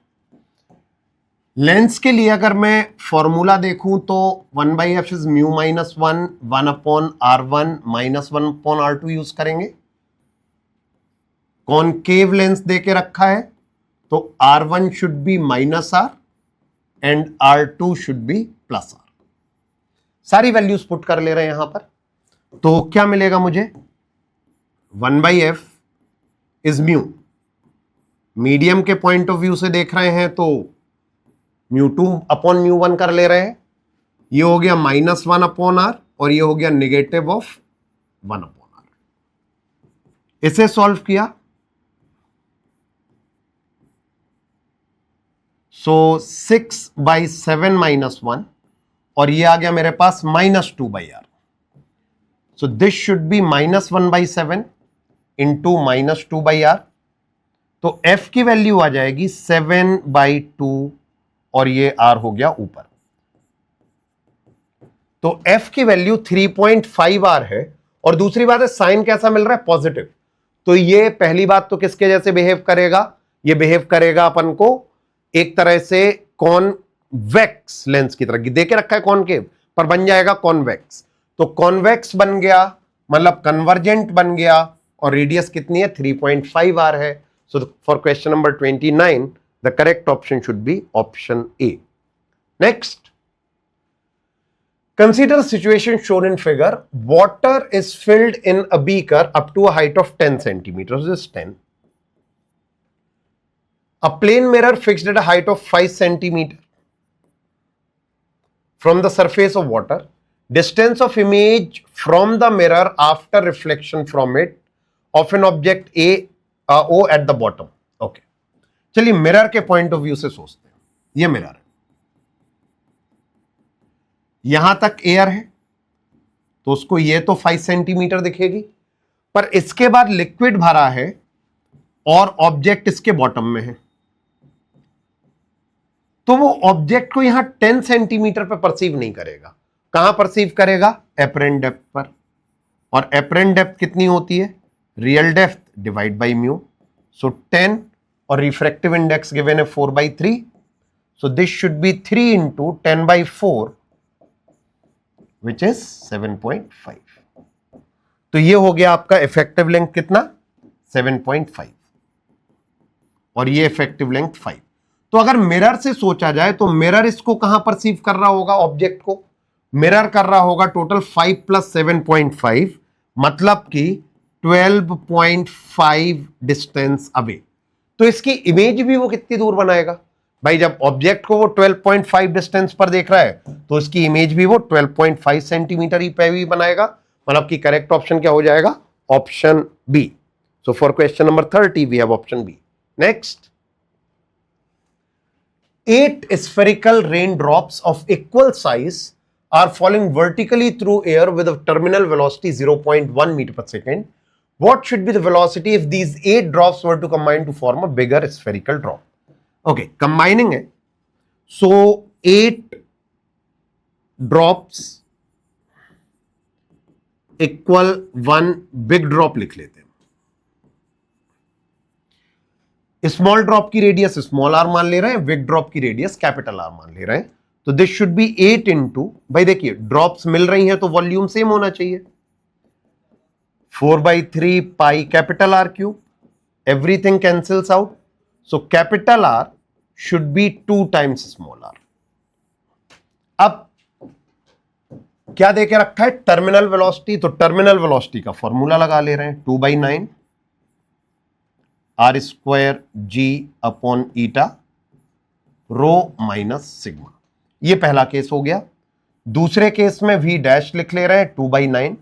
Lens के लिए अगर मैं फॉर्मूला देखूं तो 1/f is mu minus 1 upon r1 minus 1 upon r2 use करेंगे। कॉनकेव लेंस देके रखा है तो r1 should be minus r and r2 should be plus r। सारी वैल्यूज पुट कर ले रहे हैं यहां पर, तो क्या मिलेगा मुझे, 1/f इज म्यू, मीडियम के पॉइंट ऑफ व्यू से देख रहे हैं तो μ2 अपॉन μ1 कर ले रहे हैं, ये हो गया -1 अपॉन r और ये हो गया नेगेटिव ऑफ 1 अपॉन r। इसे सॉल्व किया, सो 6/7 -1 और ये आ गया मेरे पास -2/r। So this should B -1/7 into -2/r। तो f की वैल्यू आ जाएगी 7/2 और ये r हो गया ऊपर, तो f की वैल्यू 3.5 r है। और दूसरी बात है साइन कैसा मिल रहा है, पॉजिटिव, तो ये पहली बात तो किसके जैसे बिहेव करेगा, ये बिहेव करेगा अपन को एक तरह से कॉन्वेक्स लेंस की तरह, देके रखा है कॉनकेव पर बन जाएगा कॉन्वेक्स, तो कॉन्वेक्स बन गया मतलब कन्वर्जेंट बन गया और रेडियस कितनी है 3.5 r है। सो for question number 29 the correct option should be option A. Next, consider a situation shown in figure. Water is filled in a beaker up to a height of 10 centimeters. This is 10. A plane mirror fixed at a height of 5 centimeters from the surface of water. Distance of image from the mirror after reflection from it of an object O at the bottom. Okay. चलिए मिरर के पॉइंट ऑफ व्यू से सोचते हैं, ये मिरर है, यहां तक एयर है तो उसको ये तो 5 सेंटीमीटर दिखेगी, पर इसके बाद लिक्विड भरा है और ऑब्जेक्ट इसके बॉटम में है, तो वो ऑब्जेक्ट को यहां 10 सेंटीमीटर पर परसीव नहीं करेगा, कहां परसीव करेगा, एपरेंट डेप्थ पर। और एपरेंट डेप्थ कितनी होती है, real depth divide by mu, so 10 और रिफ्रैक्टिव इंडेक्स गिवन है 4/3, so this should be 3 into 10/4 which is 7.5। तो ये हो गया आपका इफेक्टिव लेंथ कितना, 7.5 और ये इफेक्टिव लेंथ 5। तो अगर मिरर से सोचा जाए तो मिरर इसको कहां परसीव कर रहा होगा, ऑब्जेक्ट को मिरर कर रहा होगा टोटल 5 + 7.5 मतलब कि 12.5 डिस्टेंस अवे। तो इसकी इमेज भी वो कितनी दूर बनाएगा भाई, जब ऑब्जेक्ट को वो 12.5 डिस्टेंस पर देख रहा है तो इसकी इमेज भी वो 12.5 सेंटीमीटर ही पे भी बनाएगा, मतलब कि करेक्ट ऑप्शन क्या हो जाएगा, option B. So for question number 30 we have option B. Next, 8 spherical raindrops of equal size are falling vertically through air with a terminal velocity 0.1 meter per second. What should be the velocity if these 8 drops were to combine to form a bigger spherical drop? Okay, combining है, so 8 drops equal 1 big drop लिख लेते हैं। स्मॉल ड्रॉप की रेडियस स्मॉल आर मान ले रहे हैं, बिग ड्रॉप की रेडियस कैपिटल आर मान ले रहे हैं, तो दिस शुड बी 8 इंटू, भाई देखिए ड्रॉप्स मिल रही हैं तो वॉल्यूम सेम होना चाहिए, 4/3 pi capital R cube, everything cancels out, so capital R should be 2 times small r. अब क्या देके रखा है, टर्मिनल वेलोसिटी, तो टर्मिनल वेलोसिटी का फॉर्मूला लगा ले रहे हैं, 2/9 r square g upon eta rho minus sigma. ये पहला केस हो गया। दूसरे केस में v डैश लिख ले रहे हैं, 2/9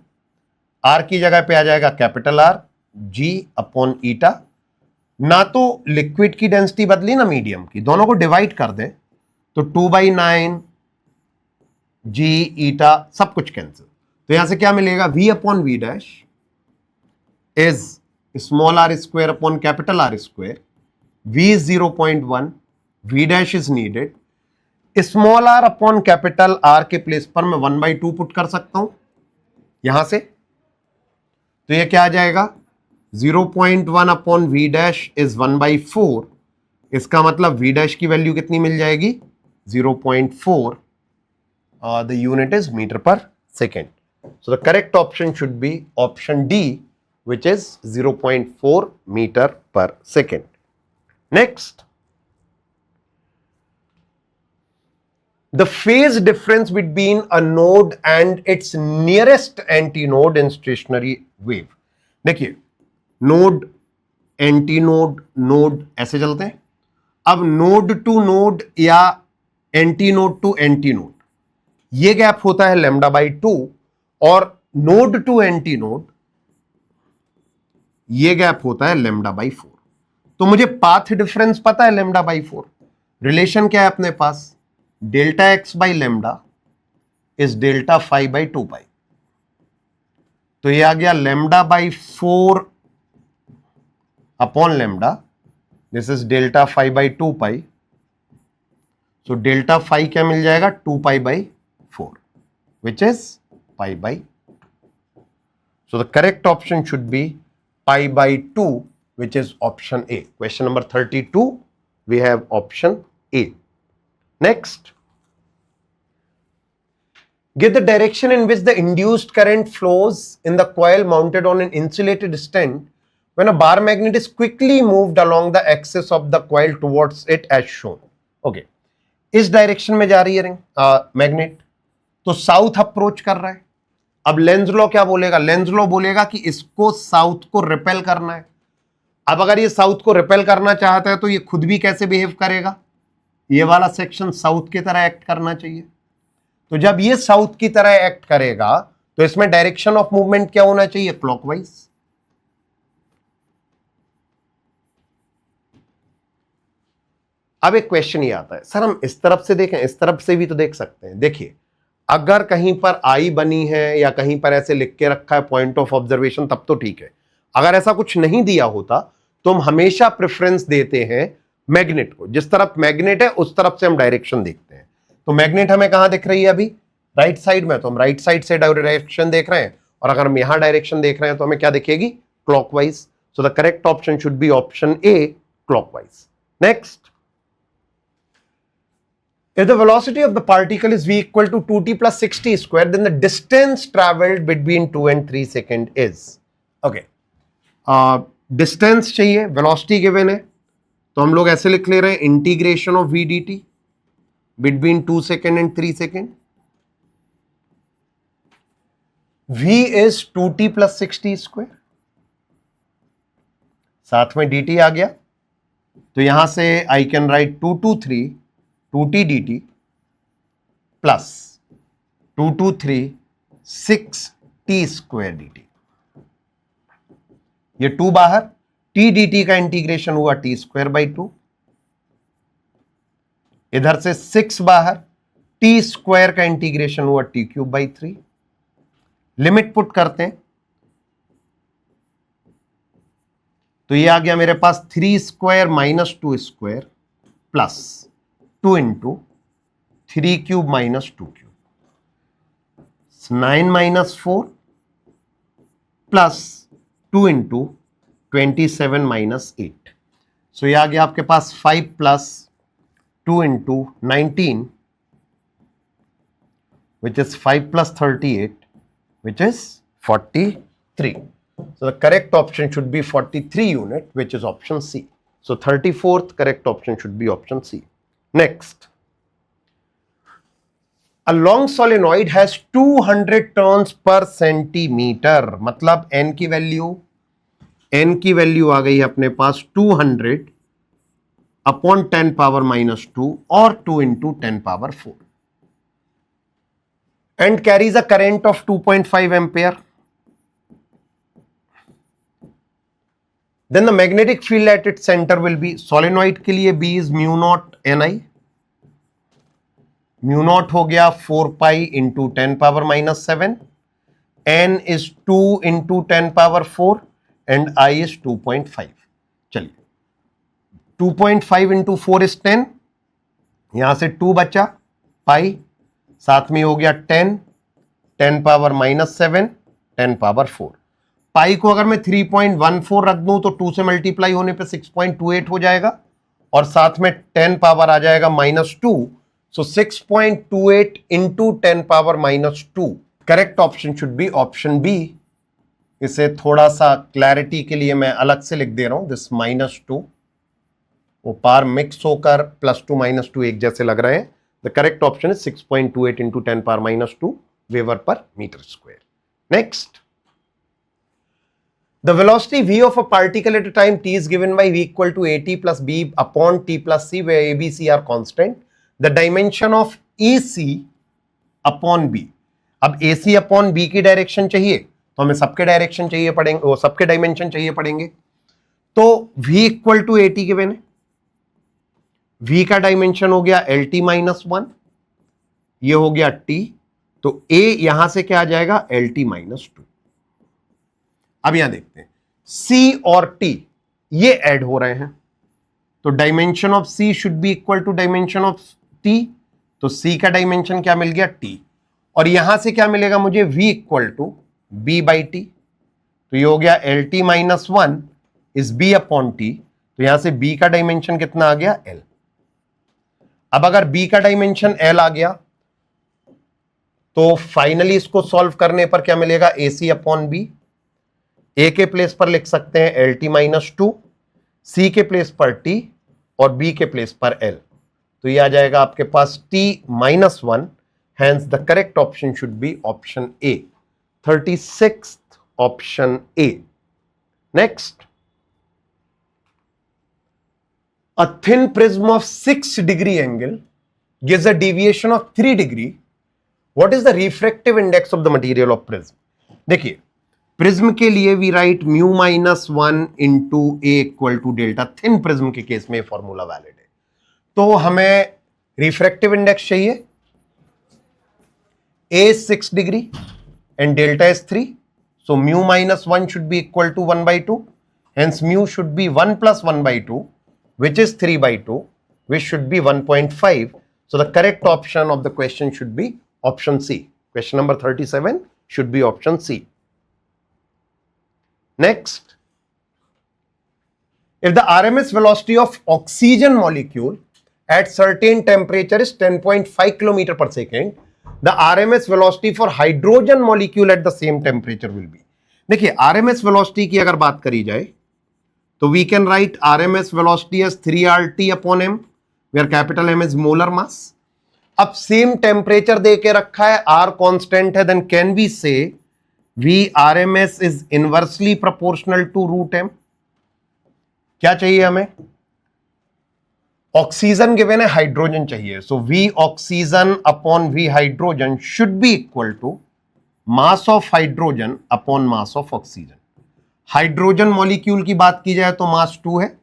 आर की जगह पे आ जाएगा कैपिटल आर जी अपॉन ईटा। ना तो लिक्विड की डेंसिटी बदली ना मीडियम की, दोनों को डिवाइड कर दें तो 2/9 जी ईटा सब कुछ कैंसिल, तो यहां से क्या मिलेगा, v upon V dash is small r square upon capital R square, v is 0.1, v dash is needed, small r upon capital R के प्लेस पर मैं 1/2 पुट कर सकता हूं यहां से, तो ये क्या आ जाएगा, 0.1 अपॉन वी डैश इज 1/4, इसका मतलब वी डैश की वैल्यू कितनी मिल जाएगी, 0.4, the unit is meter per second. So the correct option should be option D, which is 0.4 meter per second. Next, the phase difference between a node and its nearest antinode in stationary wave. देखिए नोड, एंटीनोड, नोड ऐसे चलते हैं। अब नोड टू नोड या एंटीनोड टू एंटीनोड ये गैप होता है λ/2, और नोड टू एंटीनोड ये गैप होता है λ/4। तो मुझे पाथ डिफरेंस पता है λ/4, रिलेशन क्या है अपने पास, delta X by lambda is delta phi by 2 pi, तो ये आ गया λ/4 upon lambda, this is delta phi by 2 pi, so delta phi क्या मिल जाएगा, 2 पाई/4, which is pi/2. So the correct option should be pi/2, which is option A. Question number 32, we have option A. Next, give the direction in which the induced current flows in the coil mounted on an insulated stand when a bar magnet is quickly moved along the axis of the coil towards it as shown. Okay, इस डायरेक्शन में जा रही है मैग्नेट, तो साउथ अप्रोच कर रहा है। अब लेंज लॉ क्या बोलेगा, लेंज लॉ बोलेगा कि इसको साउथ को रिपेल करना है। अब अगर ये साउथ को रिपेल करना चाहता है तो ये खुद भी कैसे बिहेव करेगा, ये वाला सेक्शन साउथ की तरह एक्ट करना चाहिए। तो जब ये साउथ की तरह एक्ट करेगा तो इसमें डायरेक्शन ऑफ मूवमेंट क्या होना चाहिए, क्लॉकवाइज। अब एक क्वेश्चन ये आता है, सर हम इस तरफ से देखें, इस तरफ से भी तो देख सकते हैं। देखिए अगर कहीं पर आई बनी है या कहीं पर ऐसे लिख के रखा है पॉइंट ऑफ ऑब्जर्वेशन तब तो ठीक है, अगर ऐसा कुछ नहीं दिया होता तो हम हमेशा प्रेफरेंस देते हैं मैग्नेट को, जिस तरफ मैग्नेट है उस तरफ से हम डायरेक्शन देखते हैं। तो मैग्नेट हमें कहां दिख रही है अभी, राइट साइड में, तो हम राइट साइड से डायरेक्शन देख रहे हैं, और अगर हम यहां डायरेक्शन देख रहे हैं तो हमें क्या दिखेगी, clockwise. So the correct option should be option A, clockwise. Next, if the velocity of the particle is v equal to 2t plus 6t square, then the distance traveled between 2 and 3 second is, okay, distance चाहिए, velocity given है, तो हम लोग ऐसे लिख ले रहे हैं, integration of v dt between 2 second and 3 second, v is 2t plus 6t square, साथ में dt आ गया, तो यहां से I can write 2 to 3 2t dt plus 2 to 3 6t square dt, ये 2 बाहर, t dt का इंटीग्रेशन हुआ t स्क्वायर बाई 2, इधर से 6 बाहर, t स्क्वायर का इंटीग्रेशन हुआ t cube by 3, limit put करते हैं तो ये आ गया मेरे पास 3 square minus 2 square plus 2 into 3 cube minus 2 cube, 9 minus 4 plus 2 into 27 minus 8, सो ये आ गया आपके पास 5 plus 2 into 19 which is 5 plus 38 which is 43. So the correct option should be 43 unit, which is option C. So 34th correct option should be option C. Next, a long solenoid has 200 turns per centimeter. मतलब n की वैल्यू आ गई है अपने पास 200 अपॉन 10 पावर माइनस 2 और 2 into 10 power 4 and carries a current of 2.5 ampere. Then the magnetic field at its center will be, solenoid के लिए B is mu naught Ni, mu naught हो गया 4 pi into 10 power minus 7, N is 2 into 10 power 4 and I is 2.5. चलिए 2.5 into 4 is 10, यहां से 2 बचा, पाई साथ में हो गया 10 पावर माइनस 7 10 पावर 4, पाई को अगर मैं 3.14 रख दूं तो 2 से मल्टीप्लाई होने पे 6.28 हो जाएगा और साथ में 10 पावर आ जाएगा minus 2, so 6.28 into 10 power minus 2. Correct option should be option B. इसे थोड़ा सा क्लैरिटी के लिए मैं अलग से लिख दे रहा हूं, दिस माइनस 2 वो पार मिक्स होकर प्लस 2 माइनस 2 एक जैसे लग रहे हैं. The correct option is 6.28 into 10 power minus 2 Weber per meter square. Next, the velocity v of a particle at a time t is given by v equal to at plus b upon t plus c, where a, b, c are constant. The dimension of ac upon b. अब ac upon b की डायरेक्शन चाहिए तो हमें सबके डायरेक्शन चाहिए पड़ेंगे, वो सबके डायमेंशन चाहिए पड़ेंगे. तो v equal to at given है, v का डायमेंशन हो गया lt माइनस 1, ये हो गया t, तो a यहां से क्या आ जाएगा lt माइनस 2. अब यहां देखते हैं c और t ये ऐड हो रहे हैं तो dimension of c should be equal to dimension of t, तो c का डायमेंशन क्या मिल गया t, और यहां से क्या मिलेगा मुझे v equal to b by T, तो ये हो गया lt minus 1 is b upon t, तो यहां से b का डायमेंशन कितना आ गया l. अब अगर b का डायमेंशन l आ गया तो फाइनली इसको सॉल्व करने पर क्या मिलेगा ac अपॉन b. a के प्लेस पर लिख सकते हैं lt माइनस 2, c के प्लेस पर t और b के प्लेस पर l, तो ये आ जाएगा आपके पास t minus 1. Hence the correct option should be option a, 36th option a. Next, a thin prism of 6 degree angle gives a deviation of 3 degree. What is the refractive index of the material of prism? देखिए प्रिज्म के लिए we write mu minus 1 into A equal to delta. Thin prism के केस में फॉर्मूला वैलिड है. तो हमें रिफ्रैक्टिव इंडेक्स चाहिए, a is 6 degree and delta is 3, so mu minus 1 should be equal to 1 by 2, hence mu should be 1 plus 1 by 2, which is 3 by 2, which should be 1.5. So the correct option of the question should be option C. Question number 37 should be option C. Next, if the RMS velocity of oxygen molecule at certain temperature is 10.5 km per second, the RMS velocity for hydrogen molecule at the same temperature will be. देखिए RMS velocity की अगर बात करी जाए तो we can write RMS velocity as 3RT upon m, where capital M is molar mass. अब सेम टेम्परेचर दे के रखा है, R कांस्टेंट है, देन कैन वी से V RMS is inversely proportional to root m. क्या चाहिए हमें? ऑक्सीजन गिवन है, हाइड्रोजन चाहिए, so V oxygen upon V hydrogen should be equal to mass of hydrogen upon mass of oxygen. Hydrogen molecule की बात की जाए तो मास 2 है,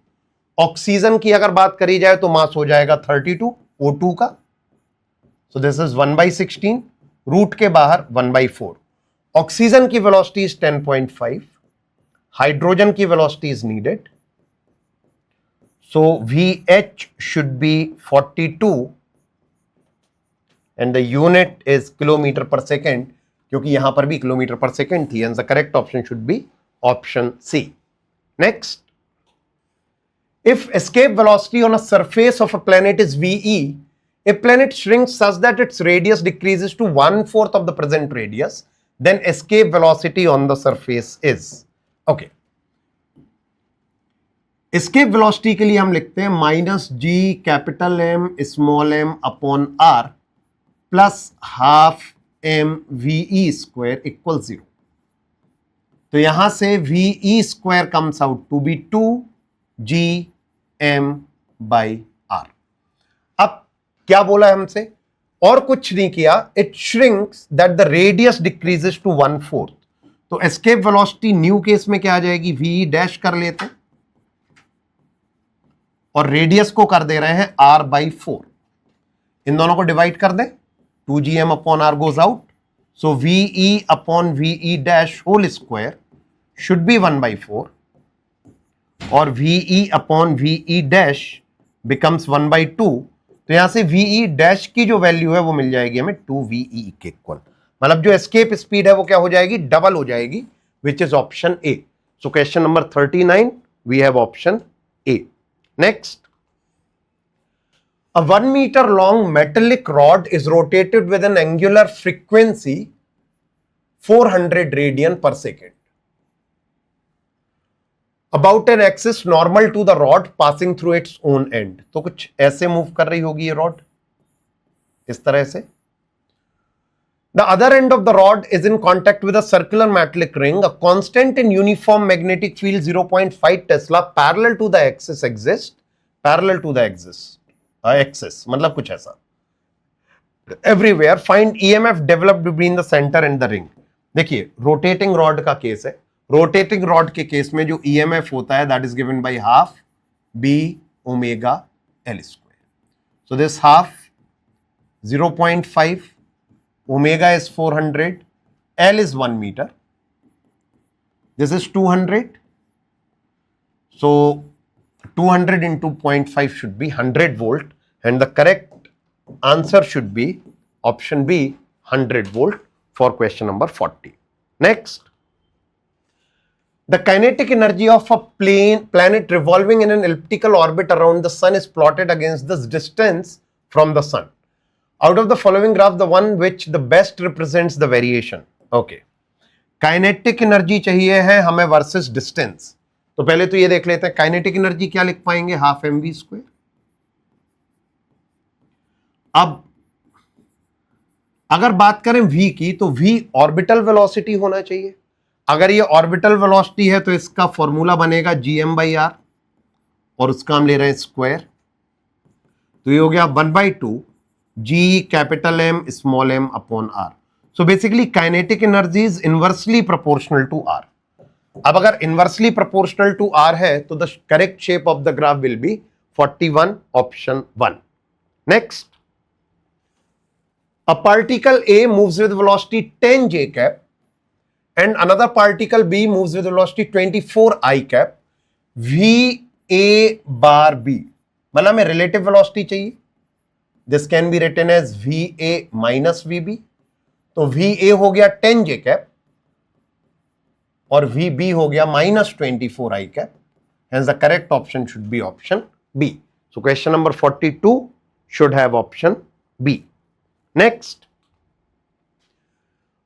ऑक्सीजन की अगर बात करी जाए तो मास हो जाएगा 32 O2 का. सो दिस इज 1/16, रूट के बाहर 1/4. ऑक्सीजन की वेलोसिटी इज 10.5, हाइड्रोजन की velocity is needed, so VH should be 42 and the unit is kilometre per second, क्योंकि यहां पर भी किलोमीटर पर सेकेंड थी, and the correct option should B option C. Next, If escape velocity on a surface of a planet is ve, a planet shrinks such that its radius decreases to 1/4 of the present radius, then escape velocity on the surface is. Okay. escape velocity के लिए हम लिखते हैं minus G capital M small m upon r plus half m v square equal 0. तो यहां से v square comes out to be 2gm/r. अब क्या बोला है हमसे, और कुछ नहीं किया, it shrinks that the radius decreases to 1/4. तो एस्केप वेलोसिटी न्यू केस में क्या आ जाएगी, वी डैश कर लेते हैं और रेडियस को कर दे रहे हैं r/4. इन दोनों को डिवाइड कर दें, 2gm/r goes out. So VE upon VE dash whole square should be 1/4 और VE upon VE dash becomes 1/2. तो यहां से VE dash की जो वैल्यू है वो मिल जाएगी हमें 2VE के इक्वल. मतलब जो एस्केप स्पीड है वो क्या हो जाएगी, डबल हो जाएगी, which is option A. So question number 39 we have option A. Next, a 1 meter long metallic rod is rotated with an angular frequency 400 radian per second about an axis normal to the rod passing through its own end. तो कुछ ऐसे मूव कर रही होगी ये रॉड, इस तरह से. The other end of the rod is in contact with a circular metallic ring. A constant and uniform magnetic field 0.5 Tesla parallel to the axis exists. Parallel to the axis मतलब कुछ ऐसा. Everywhere find EMF developed between the center and the ring. देखिए रोटेटिंग रॉड का केस है. रोटेटिंग रॉड के केस में जो EMF होता है that is given by half B omega L square. So this half 0.5, omega is 400, L is 1 meter, this is 200. So 200 into 0.5 should be 100 volt and the correct answer should be option B, 100 volt for question number 40. Next, the kinetic energy of a planet revolving in an elliptical orbit around the sun is plotted against this distance from the sun. Out of the following graph, the one which the best represents the variation. Okay, kinetic energy चाहिए है हमें versus distance. तो पहले तो ये देख लेते हैं काइनेटिक एनर्जी क्या लिख पाएंगे, हाफ mv स्क्वायर. अब अगर बात करें v की तो v ऑर्बिटल वेलोसिटी होना चाहिए. अगर ये ऑर्बिटल वेलोसिटी है तो इसका फॉर्मूला बनेगा gm/r और उसका हम ले रहे हैं स्क्वायर. तो ये हो गया 1/2 g capital M small m upon r. So basically kinetic energy is inversely proportional to r. अब अगर इनवर्सली प्रोपोर्शनल टू r है तो the correct shape of the graph will be 41 option 1. Next, a particle A moves with velocity 10 j cap and another particle B moves with velocity 24 I cap. V A bar B मतलब हमें relative velocity चाहिए. This can be written as VA minus VB. तो VA हो गया 10 j cap और VB हो गया minus 24 I cap. Hence the correct option should be option B. So question number 42 should have option B. Next,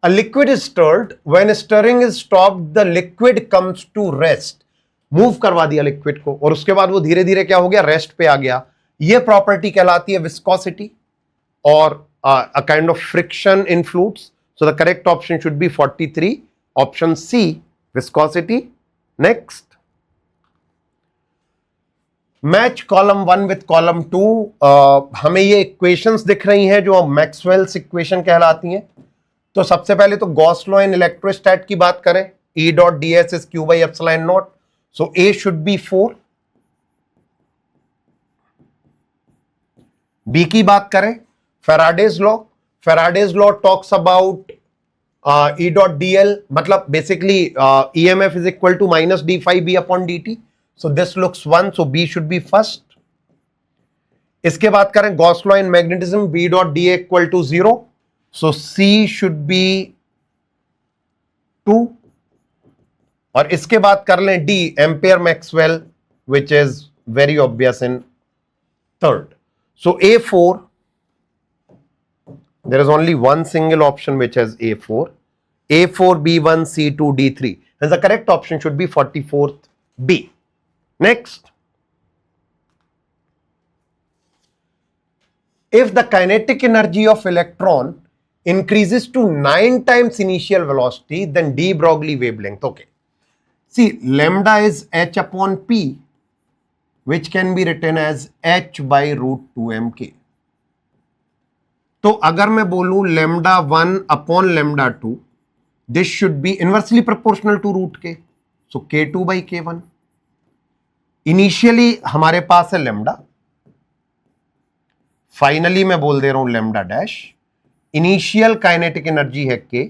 a liquid is stirred. When stirring is stopped, the liquid comes to rest. Move करवा दिया लिक्विड को और उसके बाद वो धीरे धीरे क्या हो गया, रेस्ट पे आ गया. ये प्रॉपर्टी कहलाती है विस्कोसिटी और a kind of friction in fluids. So the correct option should be 43, option C, viscosity. Next, match column 1 with column 2. हमें ये इक्वेशंस दिख रही हैं जो मैक्सवेल्स इक्वेशन कहलाती हैं. तो सबसे पहले तो गॉस लॉ इन इलेक्ट्रोस्टैट की बात करें, E dot ds is q by epsilon naught. सो A शुड बी 4. B की बात करें, Faraday's law talks about E dot dl मतलब basically EMF is equal to minus d phi b upon dt. So this looks 1, so B should be first. इसके बाद करें Gauss law in magnetism, B dot dA equal to 0, so C should be 2. और इसके बाद कर लें D, ampere Maxwell, which is very obvious in third. So A4, there is only one single option which has A4. A4, B1, C2, D3. And the correct option should be 44th B. Next. If the kinetic energy of electron increases to 9 times initial velocity, then de Broglie wavelength. Okay. See, lambda is h upon p, which can be written as h by root 2mk. तो अगर मैं बोलूं lambda 1 upon lambda 2, this should be inversely proportional to root k. So k2 by k1. Initially हमारे पास है lambda. फाइनली मैं बोल दे रहा हूं lambda dash. Initial kinetic energy है k,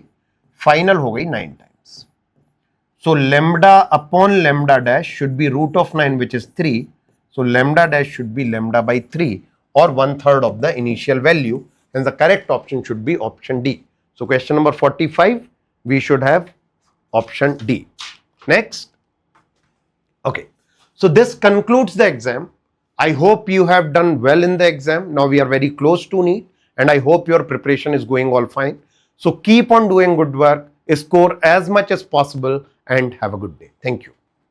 फाइनल हो गई 9 times. So lambda upon lambda dash should be root of 9, which is 3. So lambda dash should be lambda by 3 or 1/3 of the initial value. And the correct option should be option D. So question number 45, we should have option D. Next. Okay. So this concludes the exam. I hope you have done well in the exam. Now we are very close to NEET and I hope your preparation is going all fine. So keep on doing good work, score as much as possible and have a good day. Thank you.